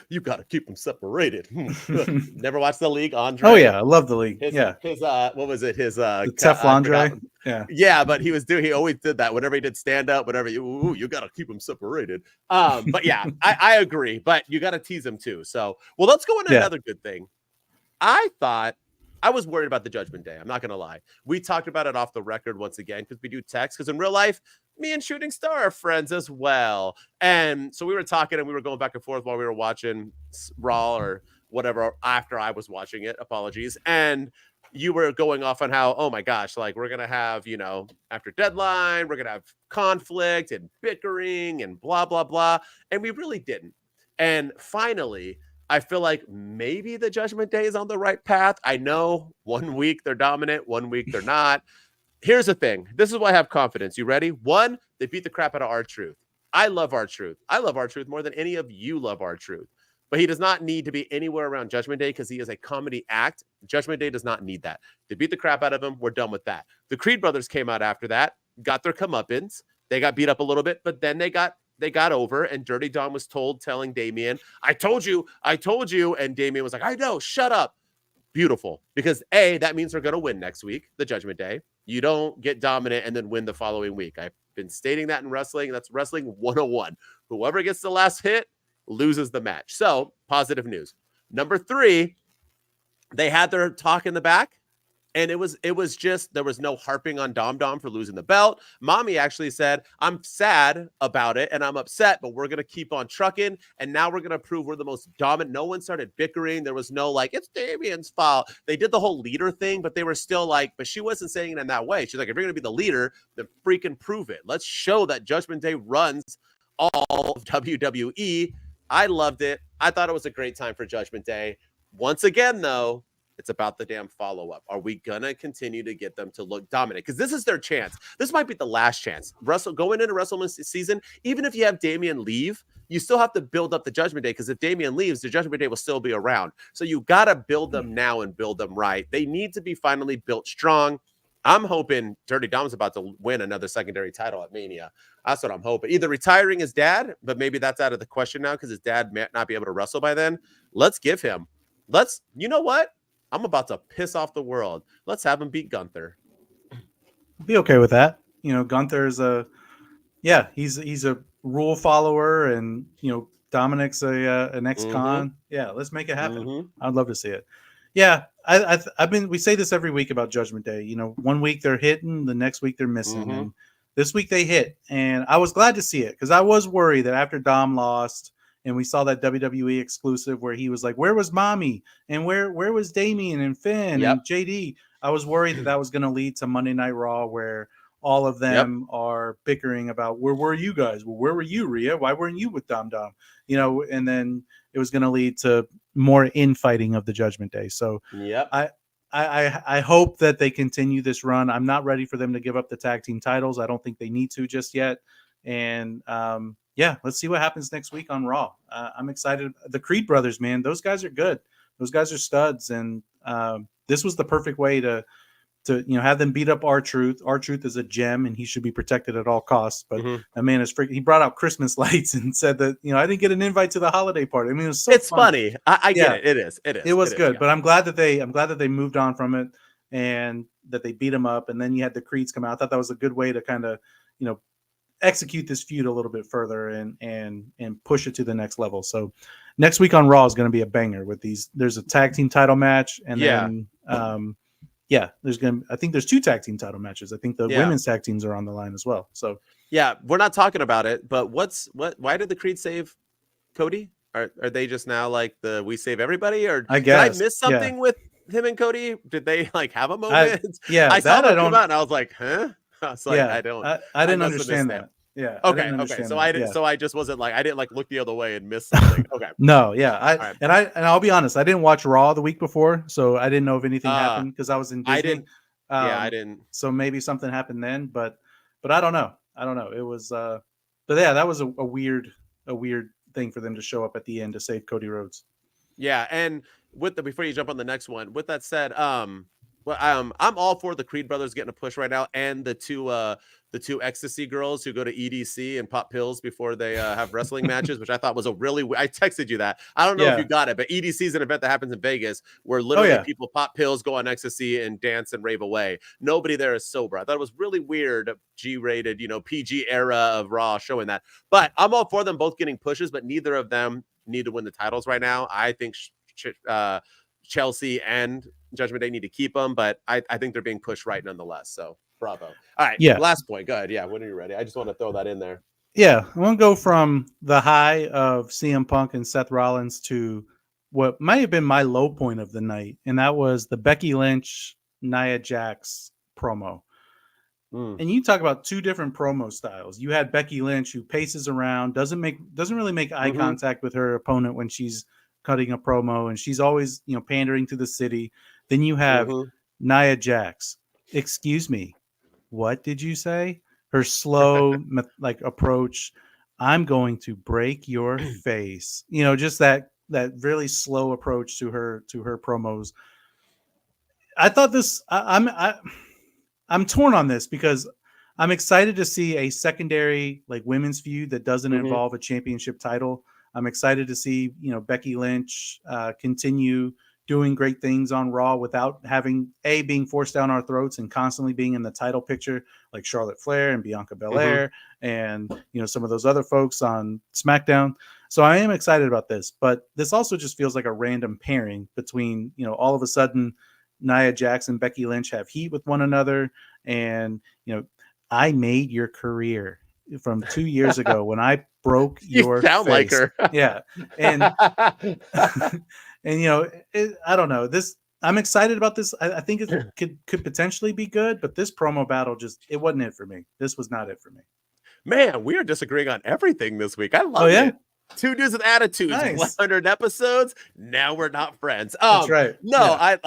You got to keep them separated. Never watched the league, Andre? Oh yeah, I love the league. His what was it? His Teflon. Yeah, but he always did that. Whenever he did stand up, whatever. You got to keep them separated. But yeah, I agree. But you got to tease them too. So let's go into another good thing. I thought. I was worried about the Judgment Day. I'm not going to lie. We talked about it off the record once again because we do text. Because in real life, me and Shooting Star are friends as well. And so we were talking and we were going back and forth while we were watching Raw or whatever after I was watching it. Apologies. And you were going off on how, oh my gosh, like we're going to have, after deadline, we're going to have conflict and bickering and blah, blah, blah. And we really didn't. And finally, I feel like maybe the Judgment Day is on the right path. I know 1 week they're dominant, 1 week they're not. Here's the thing. This is why I have confidence. You ready? 1, they beat the crap out of R-Truth. I love R-Truth. I love R-Truth more than any of you love R-Truth. But he does not need to be anywhere around Judgment Day because he is a comedy act. Judgment Day does not need that. They beat the crap out of him. We're done with that. The Creed brothers came out after that, got their comeuppance. They got beat up a little bit, but then they got over, and Dirty Dom was telling Damian, I told you. And Damian was like, I know, shut up. Beautiful. Because that means they're going to win next week, the Judgment Day. You don't get dominant and then win the following week. I've been stating that in wrestling. That's wrestling 101. Whoever gets the last hit loses the match. So positive news. Number 3, they had their talk in the back. And it was just, there was no harping on Dom for losing the belt. Mommy actually said, I'm sad about it and I'm upset, but we're going to keep on trucking. And now we're going to prove we're the most dominant. No one started bickering. There was no like, it's Damian's fault. They did the whole leader thing, but they were still like, but she wasn't saying it in that way. She's like, if you're going to be the leader, then freaking prove it. Let's show that Judgment Day runs all of WWE. I loved it. I thought it was a great time for Judgment Day. Once again, though, it's about the damn follow-up. Are we going to continue to get them to look dominant? Because this is their chance. This might be the last chance. Going into WrestleMania season, even if you have Damian leave, you still have to build up the Judgment Day, because if Damian leaves, the Judgment Day will still be around. So you got to build them now and build them right. They need to be finally built strong. I'm hoping Dirty Dom's about to win another secondary title at Mania. That's what I'm hoping. Either retiring his dad, but maybe that's out of the question now because his dad might not be able to wrestle by then. Let's give him. You know what? I'm about to piss off the world. Let's have him beat Gunther. Be okay with that. You know, Gunther's he's a rule follower, and you know, Dominic's an ex-con. Yeah, let's make it happen. I'd love to see it. Yeah, we say this every week about Judgment Day. You know, one week they're hitting, the next week they're missing, and this week they hit. And I was glad to see it because I was worried that after Dom lost, and we saw that WWE exclusive where he was like, "Where was Mommy? And where was Damian and Finn and JD?" I was worried that was going to lead to Monday Night Raw where all of them are bickering about, where were you guys? Well, where were you, Rhea? Why weren't you with Dom? You know, and then it was going to lead to more infighting of the Judgment Day. So I hope that they continue this run. I'm not ready for them to give up the tag team titles. I don't think they need to just yet. And let's see what happens next week on Raw. I'm excited. The Creed brothers, man, those guys are good. Those guys are studs. And this was the perfect way to have them beat up R-Truth. R-Truth is a gem, and he should be protected at all costs. But that man is freaking. He brought out Christmas lights and said that, I didn't get an invite to the holiday party. I mean, it was so funny. I get it. It is. It was good. But I'm glad that they moved on from it and that they beat him up. And then you had the Creeds come out. I thought that was a good way to kind of, execute this feud a little bit further and push it to the next level. So next week on Raw is going to be a banger with these. There's a tag team title match, and then I think there's 2 tag team title matches. I think the women's tag teams are on the line as well. So we're not talking about it, but why did the Creed save Cody? Are they just now like we save everybody, or I guess did I miss something with him and Cody? Did they like have a moment? I saw that come out and I was like, huh? I was like, I didn't understand that. Yeah. Okay. So I didn't. So I just wasn't like, I didn't like look the other way and miss something. Okay. No. Yeah. And I'll be honest, I didn't watch Raw the week before, so I didn't know if anything happened because I was in Disney. I didn't. So maybe something happened then, but I don't know. It was, but yeah, that was a weird thing for them to show up at the end to save Cody Rhodes. Yeah, and before you jump on the next one, with that said, I'm all for the Creed brothers getting a push right now, and the two ecstasy girls who go to EDC and pop pills before they have wrestling matches, which I thought was I texted you that. I don't know if you got it, but EDC is an event that happens in Vegas where literally people pop pills, go on ecstasy, and dance and rave away. Nobody there is sober. I thought it was really weird, G-rated, PG era of Raw showing that. But I'm all for them both getting pushes, but neither of them need to win the titles right now. I think Chelsea and Judgment Day need to keep them, but I think they're being pushed right nonetheless. So bravo. All right. Yeah. Last point. Go ahead. Yeah. When are you ready? I just want to throw that in there. Yeah. I want to go from the high of CM Punk and Seth Rollins to what might have been my low point of the night. And that was the Becky Lynch, Nia Jax promo. And you talk about 2 different promo styles. You had Becky Lynch, who paces around, doesn't really make eye contact with her opponent when she's cutting a promo, and she's always, pandering to the city. Then you have Nia Jax. Excuse me, what did you say? Her slow approach. I'm going to break your face. Just that really slow approach to her promos. I thought this. I'm torn on this because I'm excited to see a secondary women's feud that doesn't involve a championship title. I'm excited to see Becky Lynch continue doing great things on Raw without having being forced down our throats and constantly being in the title picture like Charlotte Flair and Bianca Belair and some of those other folks on SmackDown. So I am excited about this, but this also just feels like a random pairing between all of a sudden Nia Jax and Becky Lynch have heat with one another. And, I made your career from 2 years ago when I broke your sound face. like her. Yeah. And, and I don't know. I'm excited about this. I think it could potentially be good, but this promo battle it wasn't it for me. This was not it for me. Man, we are disagreeing on everything this week. I love it. Two dudes with attitudes, nice. 100 episodes. Now we're not friends. That's right. No, I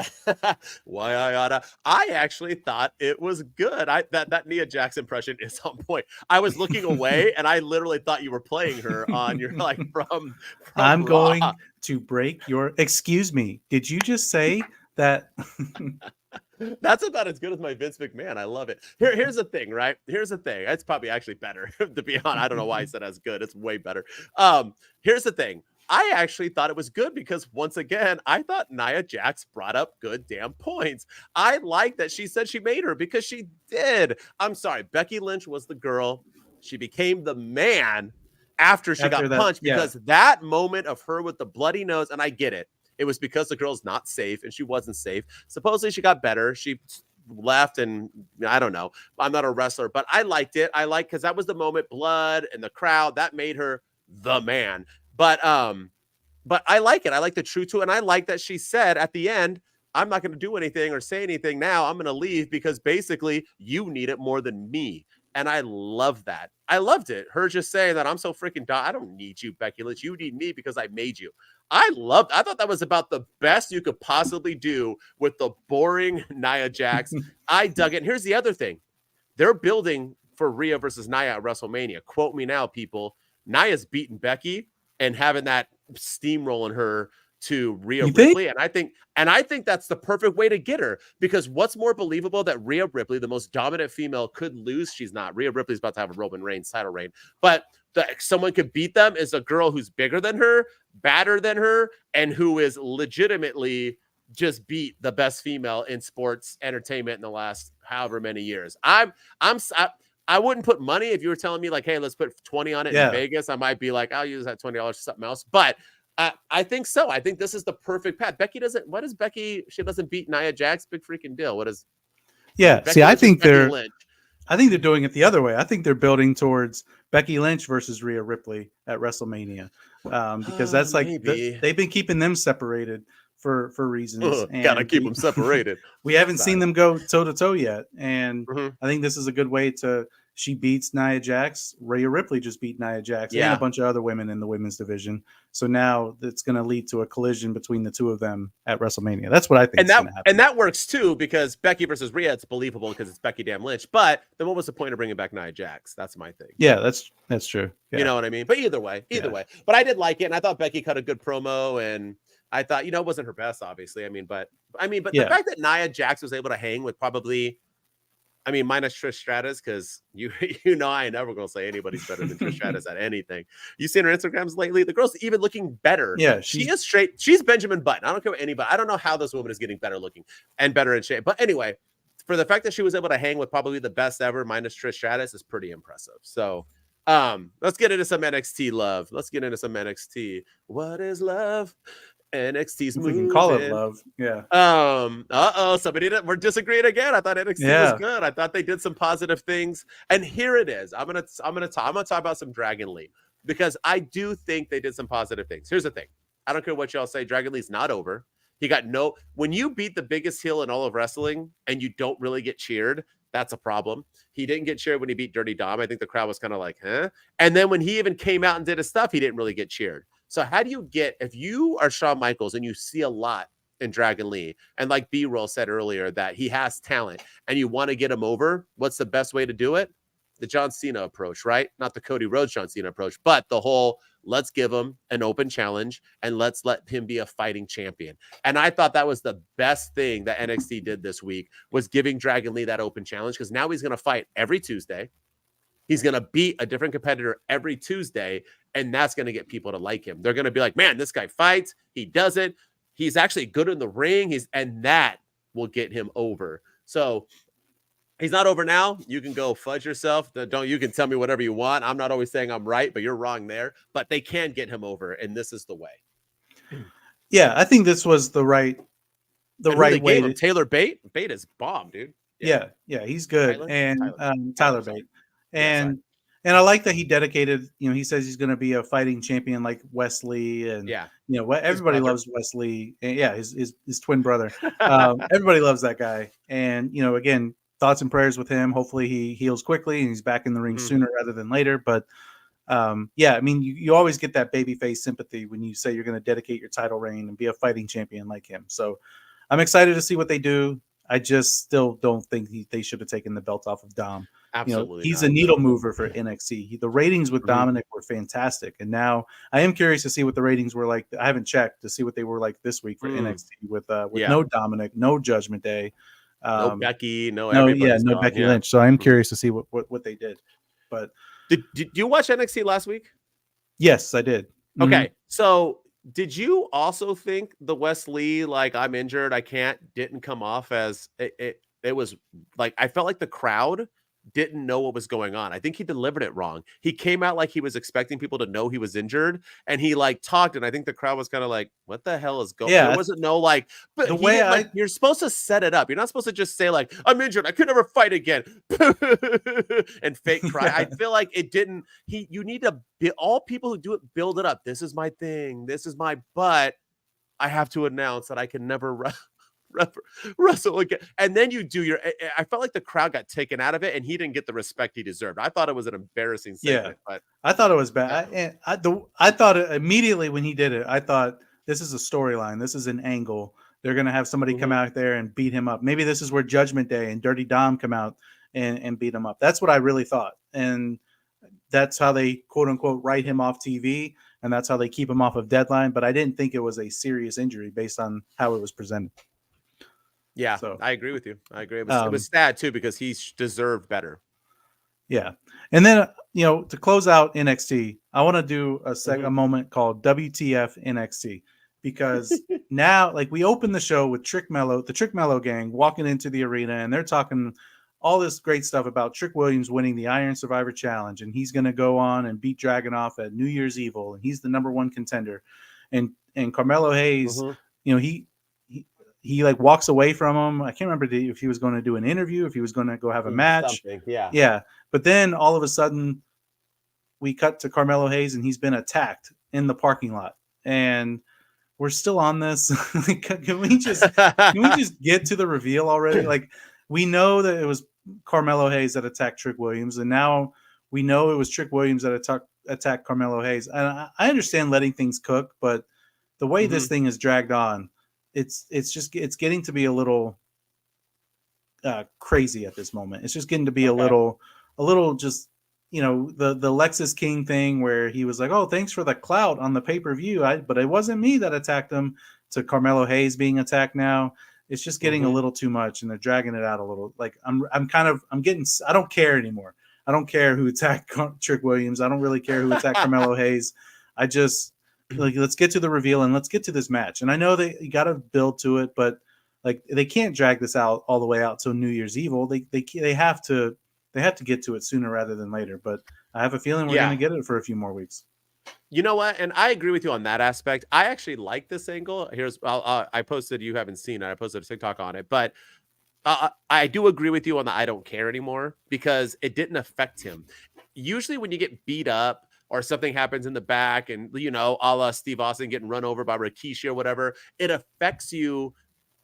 actually thought it was good. That Nia Jax impression is on point. I was looking away and I literally thought you were playing her on your from I'm Raw. going to break your. Excuse me. Did you just say that? That's about as good as my Vince McMahon. I love it. Here's the thing, right? Here's the thing. It's probably actually better, to be honest. I don't know why I said as good. It's way better. Here's the thing. I actually thought it was good because, once again, I thought Nia Jax brought up good damn points. I like that she said she made her because she did. I'm sorry. Becky Lynch was the girl. She became the man after she got punched because that moment of her with the bloody nose, and I get it. It was because the girl's not safe, and she wasn't safe. Supposedly, she got better. She left, and I don't know. I'm not a wrestler, but I liked it. Because that was the moment, blood and the crowd, that made her the man. But I like it. I like the true to it, and I like that she said at the end, I'm not going to do anything or say anything now. I'm going to leave because basically you need it more than me. And I love that. I loved it. Her just saying that I'm so freaking dumb. I don't need you, Becky Lynch. You need me because I made you. I thought that was about the best you could possibly do with the boring Nia Jax. I dug it. And here's the other thing. They're building for Rhea versus Nia at WrestleMania. Quote me now, people. Nia's beating Becky and having that steamrolling her to Rhea Ripley. And I think that's the perfect way to get her, because what's more believable that Rhea Ripley, the most dominant female, could lose? She's not. Rhea Ripley's about to have a Roman Reigns title reign, but someone could beat them is a girl who's bigger than her, badder than her, and who is legitimately just beat the best female in sports entertainment in the last however many years. I wouldn't put money if you were telling me like, hey, let's put 20 on it in Vegas. I might be like, I'll use that $20 for something else. But I think so. I think this is the perfect path. She doesn't beat Nia Jax. Big freaking deal. See, I think they're doing it the other way. I think they're building towards Becky Lynch versus Rhea Ripley at WrestleMania, because that's like they've been keeping them separated for reasons. Gotta keep them separated. We haven't seen them go toe to toe yet, and I think this is a good way to. She beats Nia Jax. Rhea Ripley just beat Nia Jax and a bunch of other women in the women's division. So now it's going to lead to a collision between the two of them at WrestleMania. That's what I think. And that works too, because Becky versus Rhea, it's believable because it's Becky damn Lynch. But then what was the point of bringing back Nia Jax? That's my thing. Yeah, that's true. Yeah. You know what I mean? But either way. But I did like it, and I thought Becky cut a good promo, and I thought, it wasn't her best, obviously. But the fact that Nia Jax was able to hang with probably. Minus Trish Stratus, because I ain't never gonna say anybody's better than Trish Stratus at anything. You seen her Instagrams lately? The girl's even looking better. Yeah, she is straight. She's Benjamin Button. I don't care what anybody. I don't know how this woman is getting better looking and better in shape. But anyway, for the fact that she was able to hang with probably the best ever, minus Trish Stratus, is pretty impressive. So, let's get into some NXT love. Let's get into some NXT. What is love? NXT's moving. We can call it love. Yeah. We're disagreeing again. I thought NXT was good. I thought they did some positive things. And here it is. I'm gonna talk about some Dragon Lee, because I do think they did some positive things. Here's the thing. I don't care what y'all say. Dragon Lee's not over. When you beat the biggest heel in all of wrestling and you don't really get cheered, that's a problem. He didn't get cheered when he beat Dirty Dom. I think the crowd was kind of like, huh? And then when he even came out and did his stuff, he didn't really get cheered. So how do you if you are Shawn Michaels and you see a lot in Dragon Lee, and like B-Roll said earlier that he has talent and you want to get him over, what's the best way to do it? The John Cena approach, right? Not the Cody Rhodes John Cena approach, but the whole let's give him an open challenge and let's let him be a fighting champion. And I thought that was the best thing that NXT did this week, was giving Dragon Lee that open challenge, because now he's going to fight every Tuesday. He's going to beat a different competitor every Tuesday, and that's going to get people to like him. They're going to be like, man, this guy fights. He does it. He's actually good in the ring. And that will get him over. So he's not over now. You can go fudge yourself. You can tell me whatever you want. I'm not always saying I'm right, but you're wrong there. But they can get him over, and this is the way. Yeah, I think this was the right and right way. Taylor Bate is bomb, dude. Yeah, he's good. Tyler Bate. And I like that he dedicated, he says he's going to be a fighting champion like Wesley, and everybody loves Wesley. And his twin brother. Everybody loves that guy. And again, thoughts and prayers with him. Hopefully he heals quickly and he's back in the ring sooner rather than later. But I mean, you always get that babyface sympathy when you say you're going to dedicate your title reign and be a fighting champion like him. So I'm excited to see what they do. I just still don't think they should have taken the belt off of Dom. Absolutely, he's a needle mover for NXT. The ratings with Dominic were fantastic, and now I am curious to see what the ratings were like. I haven't checked to see what they were like this week for NXT with no Dominic, no Judgment Day, no Becky, no Becky Lynch. So I'm curious to see what they did. But did you watch NXT last week? Yes, I did. Okay, so. Did you also think the Wes Lee, like, I'm injured, I can't, didn't come off as it was like, I felt like the crowd didn't know what was going on. I think he delivered it wrong. He came out like he was expecting people to know he was injured, and he like talked, and I think the crowd was kind of like, what the hell is going on? There wasn't no like, but the way you're supposed to set it up. You're not supposed to just say like, I'm injured, I could never fight again and fake cry. I feel like it didn't, you need to be, all people who do it, build it up. This is my thing. This is my, but I have to announce that I can never wrestle again. And then you do I felt like the crowd got taken out of it, and he didn't get the respect he deserved. I thought it was an embarrassing segment, but I thought it was bad. I thought immediately when he did it, I thought this is a storyline. This is an angle. They're going to have somebody come out there and beat him up. Maybe this is where Judgment Day and Dirty Dom come out and beat him up. That's what I really thought. And that's how they quote unquote write him off TV. And that's how they keep him off of Deadline. But I didn't think it was a serious injury based on how it was presented. Yeah, so, I agree with you. I agree. It was sad too because he deserved better. Yeah, and then to close out NXT, I want to do a moment called WTF NXT, because now like we open the show with the Trick Mello gang walking into the arena, and they're talking all this great stuff about Trick Williams winning the Iron Survivor Challenge, and he's going to go on and beat Dragunov at New Year's Evil, and he's the #1 contender, and Carmelo Hayes, he like walks away from him. I can't remember if he was going to do an interview, if he was going to go have a match. Yeah. But then all of a sudden we cut to Carmelo Hayes, and he's been attacked in the parking lot, and we're still on this. Can we just get to the reveal already? Like, we know that it was Carmelo Hayes that attacked Trick Williams, and now we know it was Trick Williams that attacked Carmelo Hayes. And I understand letting things cook, but the way this thing is dragged on, it's getting to be a little crazy at this moment. It's just getting to be a little just, the Lexus King thing where he was like, oh, thanks for the clout on the pay-per-view. But it wasn't me that attacked him, to Carmelo Hayes being attacked now. It's just getting a little too much, and they're dragging it out a little. Like I don't care anymore. I don't care who attacked Trick Williams. I don't really care who attacked Carmelo Hayes. I just, like, let's get to the reveal and let's get to this match. And I know you got to build to it, but like they can't drag this out all the way out till New Year's Evil. They have to get to it sooner rather than later. But I have a feeling we're going to get it for a few more weeks. You know what? And I agree with you on that aspect. I actually like this angle. I posted, you haven't seen it, I posted a TikTok on it, but I do agree with you on the I don't care anymore, because it didn't affect him. Usually when you get beat up or something happens in the back, and a la Steve Austin getting run over by Rikishi or whatever, it affects you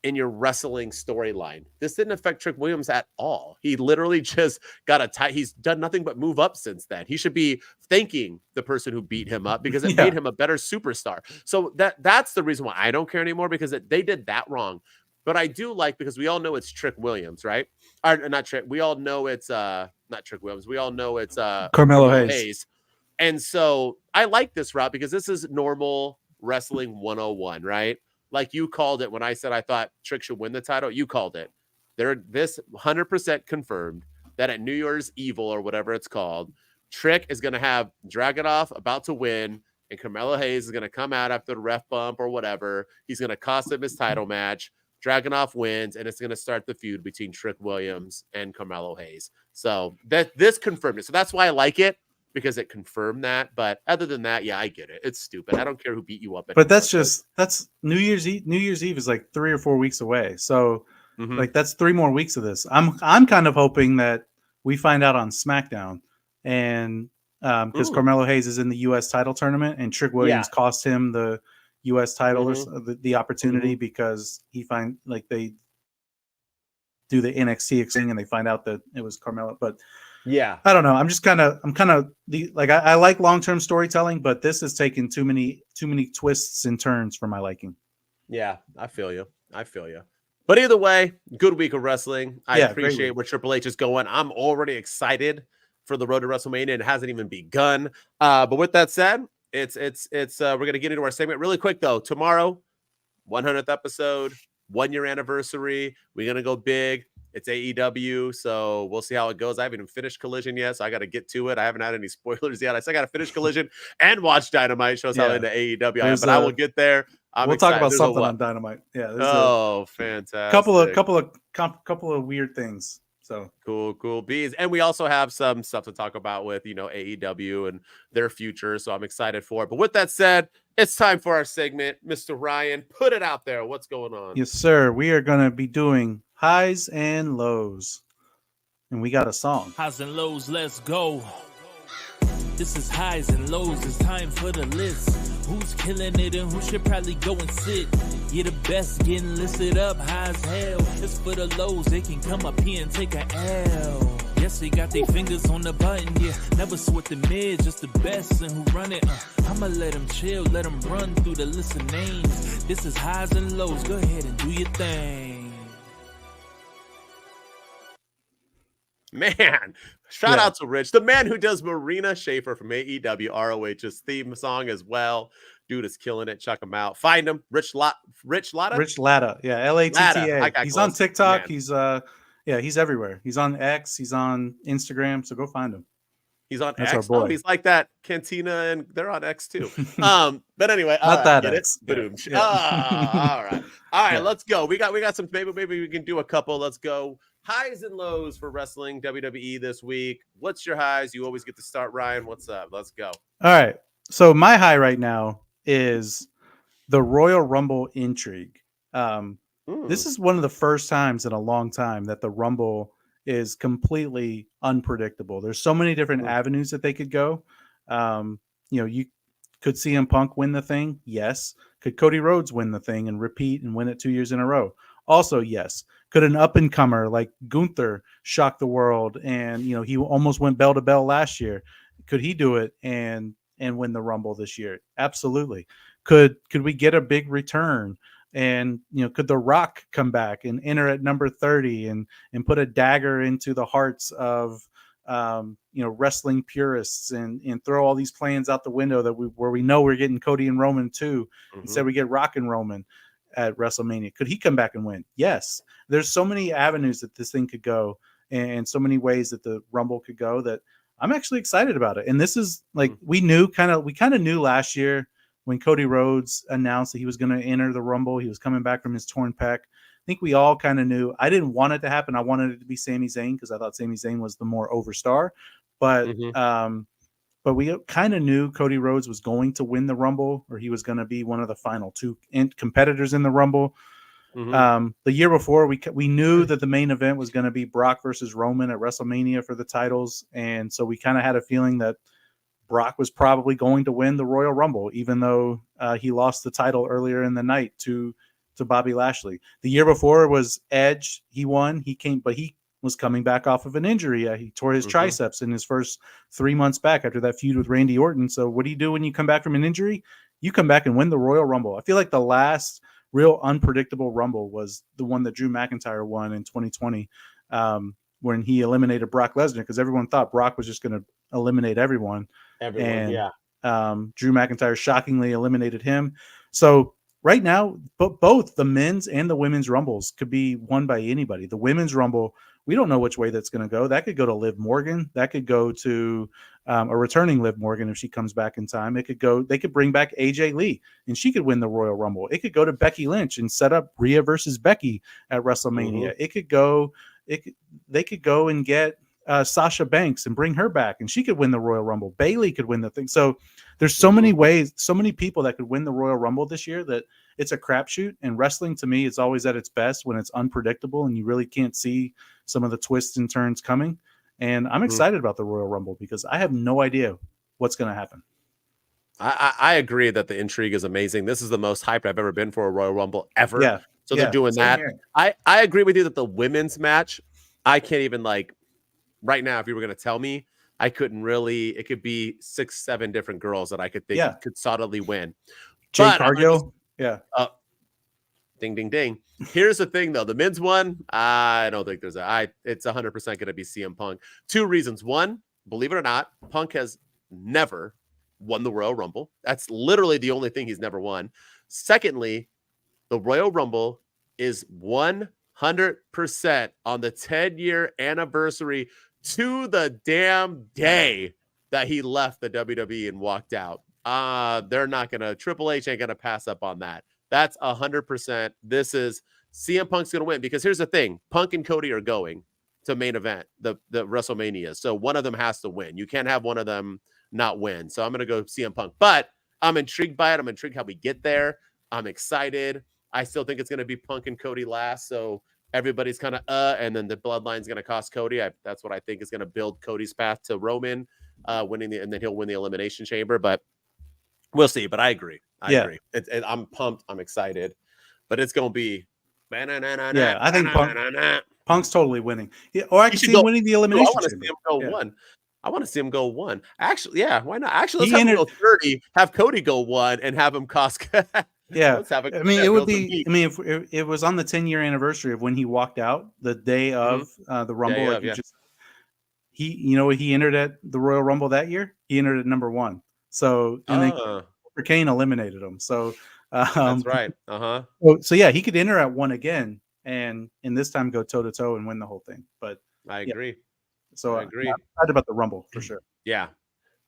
in your wrestling storyline. This didn't affect Trick Williams at all. He literally just got he's done nothing but move up since then. He should be thanking the person who beat him up, because it made him a better superstar. So that's the reason why I don't care anymore, because they did that wrong. But I do like, because we all know it's Trick Williams, right? Or not Trick. We all know it's not Trick Williams. We all know it's Carmelo Hayes. And so I like this route, because this is normal wrestling 101, right? Like you called it when I said I thought Trick should win the title. You called it. This 100% confirmed that at New Year's Evil, or whatever it's called, Trick is going to have Dragunov about to win, and Carmelo Hayes is going to come out after the ref bump or whatever. He's going to cost him his title match. Dragunov wins, and it's going to start the feud between Trick Williams and Carmelo Hayes. So this confirmed it. So that's why I like it, because it confirmed that. But other than that, yeah, I get it. It's stupid. I don't care who beat you up. But that's New Year's Eve. New Year's Eve is like 3 or 4 weeks away. So like that's 3 more weeks of this. I'm kind of hoping that we find out on SmackDown, and because Carmelo Hayes is in the U.S. title tournament, and Trick Williams cost him the U.S. title or the opportunity because he they do the NXT thing and they find out that it was Carmelo. But yeah, I don't know. I'm kind of I like long-term storytelling, but this has taken too many twists and turns for my liking. Yeah, I feel you. But either way, good week of wrestling. I appreciate where Triple H is going. I'm already excited for the road to WrestleMania. It hasn't even begun. But with that said, it's we're gonna get into our segment really quick though. Tomorrow, 100th episode, 1 year anniversary. We're gonna go big. It's AEW, so we'll see how it goes. I haven't even finished Collision yet, so I got to get to it. I haven't had any spoilers yet. I still got to finish Collision and watch Dynamite. Shows how into AEW I am, but I will get there. We'll talk about something on Dynamite. Yeah. Fantastic. Couple of weird things. So cool bees. And we also have some stuff to talk about with, AEW and their future. So I'm excited for it. But with that said, it's time for our segment. Mr. Ryan, put it out there. What's going on? Yes, sir. We are going to be doing highs and lows. And we got a song. Highs and lows, let's go. This is highs and lows. It's time for the list. Who's killing it and who should probably go and sit? You're the best getting listed up high as hell. It's for the lows. They can come up here and take an L. Yes, they got their fingers on the button. Yeah, never sweat the mid, just the best and who run it. I'ma let them chill, let them run through the list of names. This is highs and lows. Go ahead and do your thing. Man, shout out to Rich, the man who does Marina Schaefer from AEW ROH's theme song as well. Dude is killing it. Check him out. Find him. Rich Latta. Rich Latta. Yeah, Latta. He's on TikTok. Man. He's everywhere. He's on X. He's on Instagram. So go find him. He's on X. Oh, he's like that Cantina, and they're on X too. But anyway, not that X. Yeah. All right. Yeah. Let's go. We got some. Maybe we can do a couple. Let's go. Highs and lows for wrestling WWE this week. What's your highs? You always get to start, Ryan. What's up? Let's go. All right. So my high right now is the Royal Rumble intrigue. This is one of the first times in a long time that the Rumble is completely unpredictable. There's so many different avenues that they could go. You could CM Punk win the thing. Yes. Could Cody Rhodes win the thing and repeat and win it 2 years in a row? Also, yes. Could an up-and-comer like Gunther shock the world? And, he almost went bell to bell last year. Could he do it and win the Rumble this year? Absolutely. Could we get a big return? And, could The Rock come back and enter at number 30 and put a dagger into the hearts of, wrestling purists and throw all these plans out the window where we know we're getting Cody and Roman too. Instead we get Rock and Roman at WrestleMania. Could he come back and win? Yes. There's so many avenues that this thing could go and so many ways that the Rumble could go that I'm actually excited about it. And this is like, we kind of knew last year when Cody Rhodes announced that he was going to enter the Rumble, he was coming back from his torn pec. I think we all kind of knew. I didn't want it to happen. I wanted it to be Sami Zayn because I thought Sami Zayn was the more over star. But we kind of knew Cody Rhodes was going to win the Rumble, or he was going to be one of the final two competitors in the Rumble. The year before, we knew that the main event was going to be Brock versus Roman at WrestleMania for the titles. And so we kind of had a feeling that Brock was probably going to win the Royal Rumble, even though he lost the title earlier in the night to Bobby Lashley. The year before was Edge. He won. But he was coming back off of an injury. He tore his triceps in his first 3 months back after that feud with Randy Orton. So what do you do when you come back from an injury? You come back and win the Royal Rumble. I feel like the last real unpredictable Rumble was the one that Drew McIntyre won in 2020 when he eliminated Brock Lesnar, because everyone thought Brock was just going to eliminate everyone. Drew McIntyre shockingly eliminated him. So right now, both the men's and the women's Rumbles could be won by anybody. The women's Rumble, we don't know which way that's going to go. That could go to Liv Morgan. That could go to a returning Liv Morgan if she comes back in time. They could bring back AJ Lee and she could win the Royal Rumble. It could go to Becky Lynch and set up Rhea versus Becky at WrestleMania. They could go and get Sasha Banks and bring her back, and she could win the Royal Rumble. Bayley could win the thing. So there's so many ways, so many people that could win the Royal Rumble this year that it's a crapshoot. And wrestling, to me, is always at its best when it's unpredictable and you really can't see some of the twists and turns coming. And I'm excited about the Royal Rumble because I have no idea what's going to happen. I agree that the intrigue is amazing. This is the most hyped I've ever been for a Royal Rumble ever. Yeah. So they're doing that. Here. I agree with you that the women's match, I can't even right now, if you were going to tell me, I couldn't really, it could be 6-7 different girls that I could think could solidly win. Jade Cargill. Ding, ding, ding. Here's the thing, though. The men's one, I don't think it's 100% going to be CM Punk. 2 reasons. 1, believe it or not, Punk has never won the Royal Rumble. That's literally the only thing he's never won. Secondly, the Royal Rumble is 100% on the 10-year anniversary to the damn day that he left the WWE and walked out. They're not going to, Triple H ain't going to pass up on that. That's 100%. This is CM Punk's going to win because here's the thing. Punk and Cody are going to main event, the WrestleMania. So one of them has to win. You can't have one of them not win. So I'm going to go CM Punk. But I'm intrigued by it. I'm intrigued how we get there. I'm excited. I still think it's going to be Punk and Cody last. So everybody's kind of and then the bloodline's going to cost Cody. That's what I think is going to build Cody's path to Roman winning and then he'll win the Elimination Chamber. But we'll see. But I agree. I agree. I'm pumped. I'm excited. But it's going to be. Yeah, I think Punk's totally winning. Yeah, or I can see him winning the Elimination Chamber. I want to see him go 1. Actually, yeah, why not? Actually, let's have him go 30, have Cody go 1, and have him cost. Yeah, it would be. I mean, if it was on the 10-year anniversary of when he walked out, the day of the Rumble, he entered at the Royal Rumble that year. He entered at number 1. So and then Kane eliminated him. So that's right. So yeah, he could enter at 1 again, and this time go toe to toe and win the whole thing. But I agree. So I agree. I'm excited about the Rumble for sure. Yeah.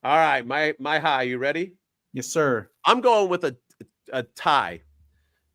All right, my high. You ready? Yes, sir. I'm going with a tie.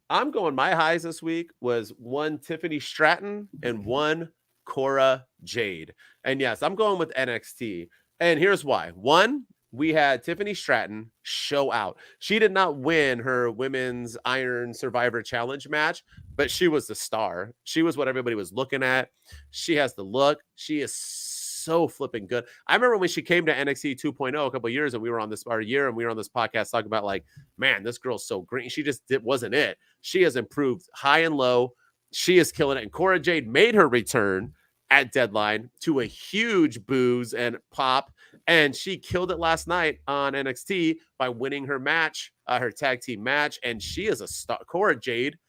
My highs this week was 1 Tiffany Stratton and 1 Cora Jade. And yes, I'm going with NXT. And here's why. 1, we had Tiffany Stratton show out. She did not win her women's Iron Survivor Challenge match, but she was the star. She was what everybody was looking at. She has the look. She is so flipping good. I remember when she came to NXT 2.0 a couple of years and we were on this podcast talking about man, this girl's so green. She just wasn't it. She has improved high and low. She is killing it. And Cora Jade made her return at Deadline to a huge booze and pop. And she killed it last night on NXT by winning her match, her tag team match. And she is a star. Cora Jade,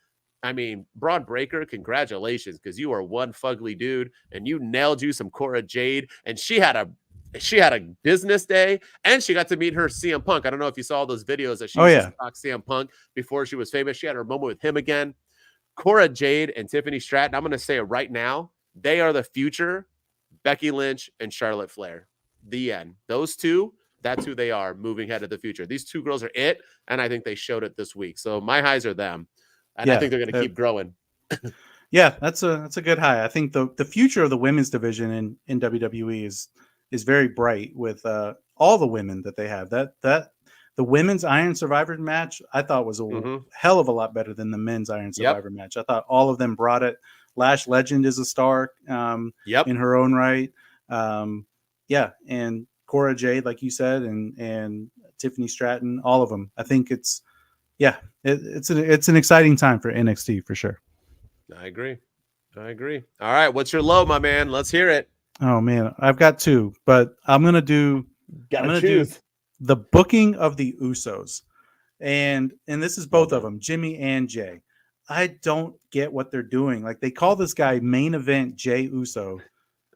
I mean, Braun Breaker, congratulations, because you are one fugly dude and you nailed you some Cora Jade. And she had a business day and she got to meet her CM Punk. I don't know if you saw those videos that she used to talk CM Punk before she was famous. She had her moment with him again. Cora Jade and Tiffany Stratton, I'm going to say it right now, they are the future Becky Lynch and Charlotte Flair. The end. Those two, that's who they are moving ahead of the future. These two girls are it, and I think they showed it this week. So my highs are them, and I think they're going to keep growing. Yeah, that's a good high. I think the future of the women's division in WWE is very bright with all the women that they have. That the women's Iron Survivor match I thought was a hell of a lot better than the men's Iron Survivor match. I thought all of them brought it. Lash Legend is a star in her own right. And Cora Jade, like you said, and Tiffany Stratton, all of them. I think it's an exciting time for NXT for sure. I agree. All right, what's your low, my man? Let's hear it. Oh man, I've got 2, but I'm gonna do the booking of the Usos, and this is both of them, Jimmy and Jay. I don't get what they're doing. Like, they call this guy main event Jay Uso,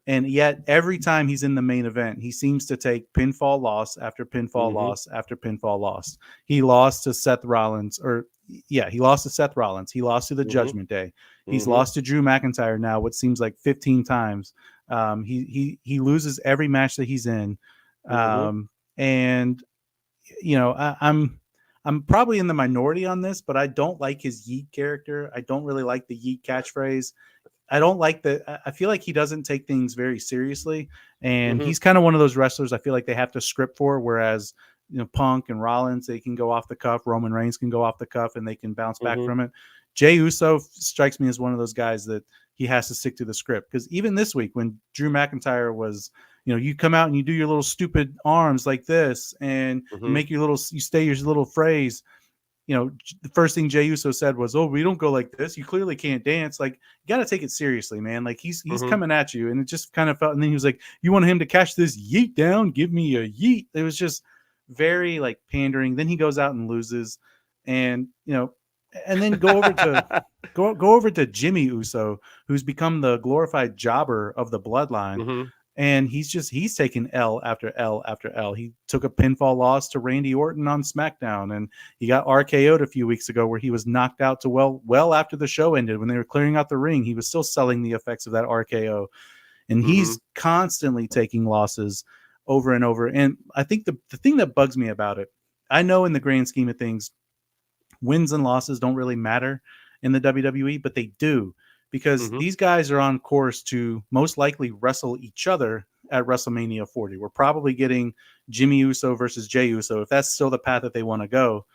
and yet every time he's in the main event, he seems to take pinfall loss after pinfall loss after pinfall loss. He lost to Seth Rollins, he lost to Seth Rollins. He lost to the Judgment Day. He's lost to Drew McIntyre now, what seems like 15 times. He loses every match that he's in. And you know, I'm probably in the minority on this, but I don't like his yeet character. I don't really like the yeet catchphrase. I don't like that. I feel like he doesn't take things very seriously, and Mhm. he's kind of one of those wrestlers I feel like they have to script for. Whereas, Punk and Rollins, they can go off the cuff. Roman Reigns can go off the cuff, and they can bounce back Mhm. from it. Jey Uso strikes me as one of those guys that he has to stick to the script, because even this week when Drew McIntyre was, you come out and you do your little stupid arms like this, and you Mhm. make you say your little phrase. The first thing Jey Uso said was, "Oh, we don't go like this. You clearly can't dance. Like, you got to take it seriously, man. Like, he's Mhm. coming at you." And it just kind of felt, and then he was like, "You want him to catch this yeet down? Give me a yeet." It was just very like pandering. Then he goes out and loses, and and then go over to go over to Jimmy Uso, who's become the glorified jobber of the bloodline. Mhm. And he's taken L after L after L. He took a pinfall loss to Randy Orton on SmackDown, and he got RKO'd a few weeks ago where he was knocked out to well after the show ended. When they were clearing out the ring, he was still selling the effects of that RKO. And he's constantly taking losses over and over. And I think the thing that bugs me about it, I know in the grand scheme of things, wins and losses don't really matter in the WWE, but they do, because these guys are on course to most likely wrestle each other at WrestleMania 40. We're probably getting Jimmy Uso versus Jey Uso, if that's still the path that they want to go.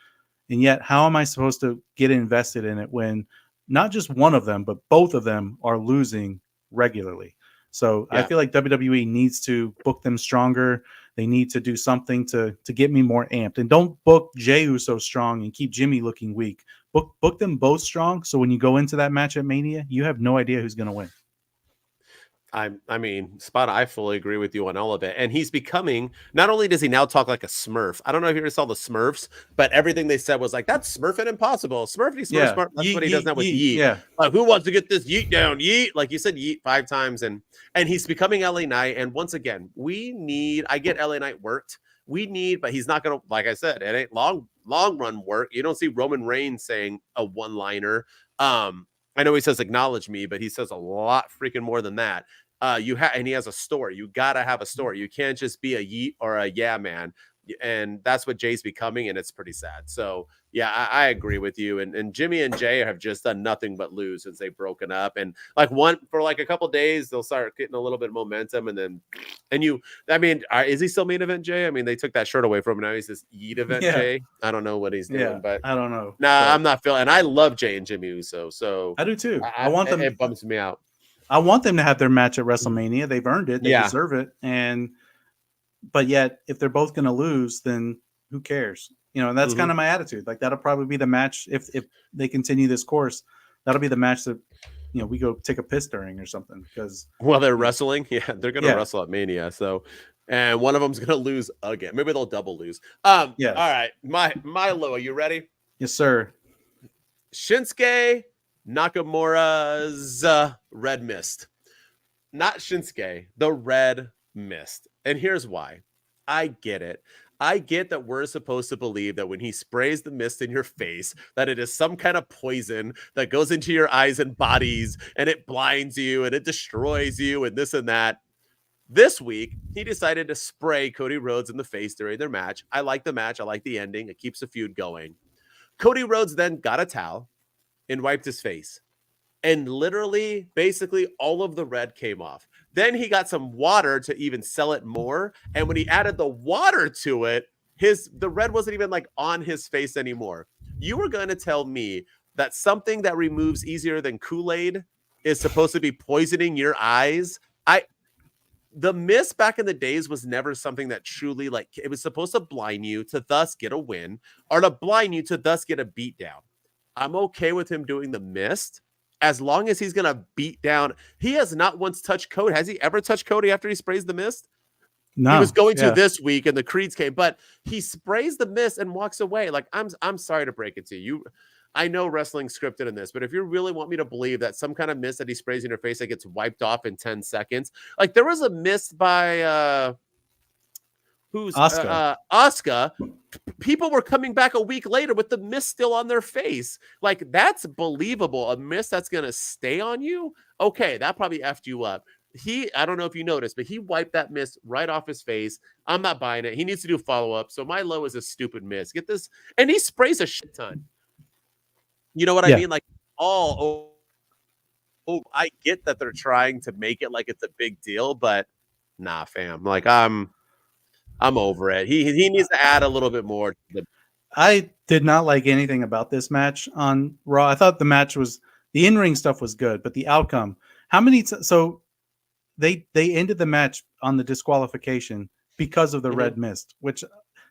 And yet, how am I supposed to get invested in it when not just one of them, but both of them are losing regularly? So I feel like WWE needs to book them stronger. They need to do something to get me more amped. And don't book Jey Uso strong and keep Jimmy looking weak. Book them both strong, so when you go into that match at Mania, you have no idea who's going to win. I mean, Spot, I fully agree with you on all of it. And he's becoming, not only does he now talk like a Smurf, I don't know if you ever saw the Smurfs, but everything they said was like, that's Smurfing impossible. Smurfy, Smurf, Smurf. That's what he does now with yeet. Yeah. Like, who wants to get this yeet down? Yeet. Like you said, yeet 5 times. And he's becoming LA Knight. And once again, I get LA Knight worked. But he's not going to, like I said, it ain't long run work. You don't see Roman Reigns saying a one-liner. I know he says acknowledge me, but he says a lot freaking more than that. And he has a story. You gotta have a story. You can't just be a yeet or a yeah man. And that's what Jay's becoming, and it's pretty sad. So yeah, I agree with you. And Jimmy and Jay have just done nothing but lose since they've broken up. And for a couple days, they'll start getting a little bit of momentum, and then is he still main event Jay? I mean, they took that shirt away from him. Now he's this yeet event Jay. I don't know what he's doing, but I don't know. I'm not feeling. And I love Jay and Jimmy Uso, so I do too. I want them. It bumps me out. I want them to have their match at WrestleMania. They've earned it. They deserve it. But yet, if they're both going to lose, then who cares? And that's kind of my attitude. Like, that'll probably be the match if they continue this course. That'll be the match that we go take a piss during or something. Because they're wrestling, they're going to wrestle at Mania. So, and one of them's going to lose again. Maybe they'll double lose. All right, Milo, are you ready? Yes, sir. Shinsuke Nakamura's Red Mist. Not Shinsuke, the Red Mist. And here's why. I get it. I get that we're supposed to believe that when he sprays the mist in your face, that it is some kind of poison that goes into your eyes and bodies, and it blinds you and it destroys you and this and that. This week, he decided to spray Cody Rhodes in the face during their match. I like the match. I like the ending. It keeps the feud going. Cody Rhodes then got a towel and wiped his face. And literally, basically, all of the red came off. Then he got some water to even sell it more. And when he added the water to it, the red wasn't even on his face anymore. You were going to tell me that something that removes easier than Kool-Aid is supposed to be poisoning your eyes? The mist back in the days was never something that truly, it was supposed to blind you to thus get a win, or to blind you to thus get a beat down. I'm okay with him doing the mist as long as he's going to beat down. He has not once touched Cody. Has he ever touched Cody after he sprays the mist? No. He was going to this week, and the Creeds came, but he sprays the mist and walks away. I'm sorry to break it to you. I know wrestling scripted in this, but if you really want me to believe that some kind of mist that he sprays in your face that gets wiped off in 10 seconds, there was a mist by Asuka. People were coming back a week later with the mist still on their face. That's believable. A mist that's going to stay on you? Okay, that probably effed you up. I don't know if you noticed, but he wiped that mist right off his face. I'm not buying it. He needs to do follow-up. So my low is a stupid mist. Get this. And he sprays a shit ton. You know what I mean? All I get that they're trying to make it like it's a big deal, but nah, fam. Like I'm over it. He needs to add a little bit more to the. I did not like anything about this match on Raw. I thought the in-ring stuff was good, but the outcome. How many? So they ended the match on the disqualification because of the red mist. Which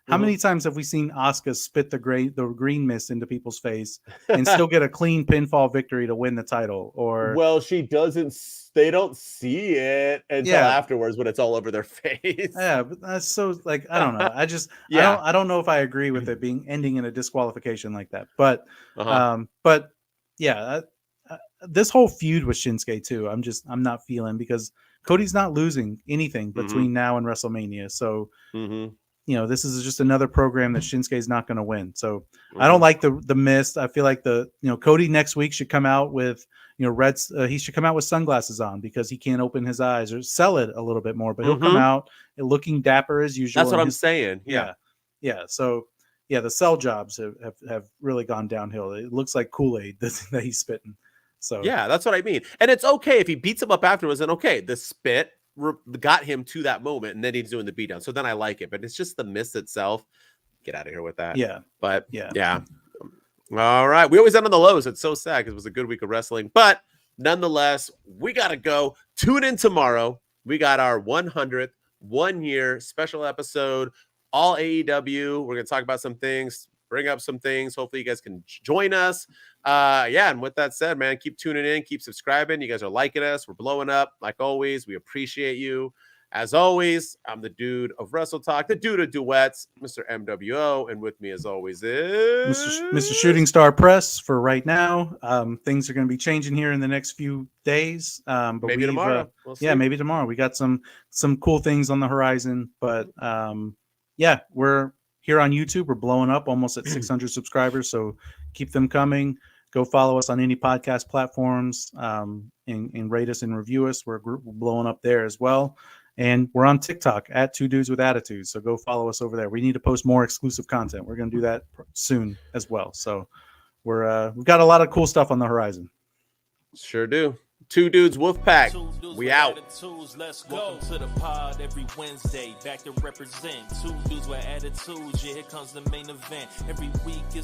how many times have we seen Asuka spit the green mist into people's face and still get a clean pinfall victory to win the title? Or well, she doesn't. They don't see it until afterwards when it's all over their face. Yeah, but that's so like I don't know. I just I don't know if I agree with it being ending in a disqualification like that. But this whole feud with Shinsuke too. I'm not feeling because Cody's not losing anything between now and WrestleMania. So this is just another program that Shinsuke's not going to win. So I don't like the mist. I feel like Cody next week should come out with reds. He should come out with sunglasses on because he can't open his eyes or sell it a little bit more. But he'll come out looking dapper as usual. That's what I'm saying. Yeah. So the sell jobs have really gone downhill. It looks like Kool-Aid that he's spitting. So yeah, that's what I mean. And it's okay if he beats him up afterwards. And okay, the spit got him to that moment, and then he's doing the beatdown. So then I like it, but it's just the mist itself. Get out of here with that. Yeah, but yeah. All right, we always end on the lows. It's so sad because it was a good week of wrestling, but nonetheless, we gotta go. Tune in tomorrow. We got our 100th 1-year special episode, all AEW. We're gonna talk about some things, bring up some things. Hopefully, you guys can join us. And with that said, man, keep tuning in, keep subscribing. You guys are liking us. We're blowing up like always. We appreciate you. As always, I'm the dude of Wrestle Talk, the dude of duets, Mr. MWO, and with me as always is Mr. Shooting Star Press for right now. Things are going to be changing here in the next few days. But maybe tomorrow. Maybe tomorrow. We got some cool things on the horizon. But we're here on YouTube. We're blowing up almost at 600 subscribers. So keep them coming. Go follow us on any podcast platforms and rate us and review us. We're blowing up there as well. And we're on TikTok at 2 Dudes with Attitudes. So go follow us over there. We need to post more exclusive content. We're going to do that soon as well. So we've got a lot of cool stuff on the horizon. Sure do. 2 Dudes Wolfpack. We out. Let's go. Welcome to the pod every Wednesday. Back to represent 2 Dudes with Attitudes. Yeah, here comes the main event. Every week is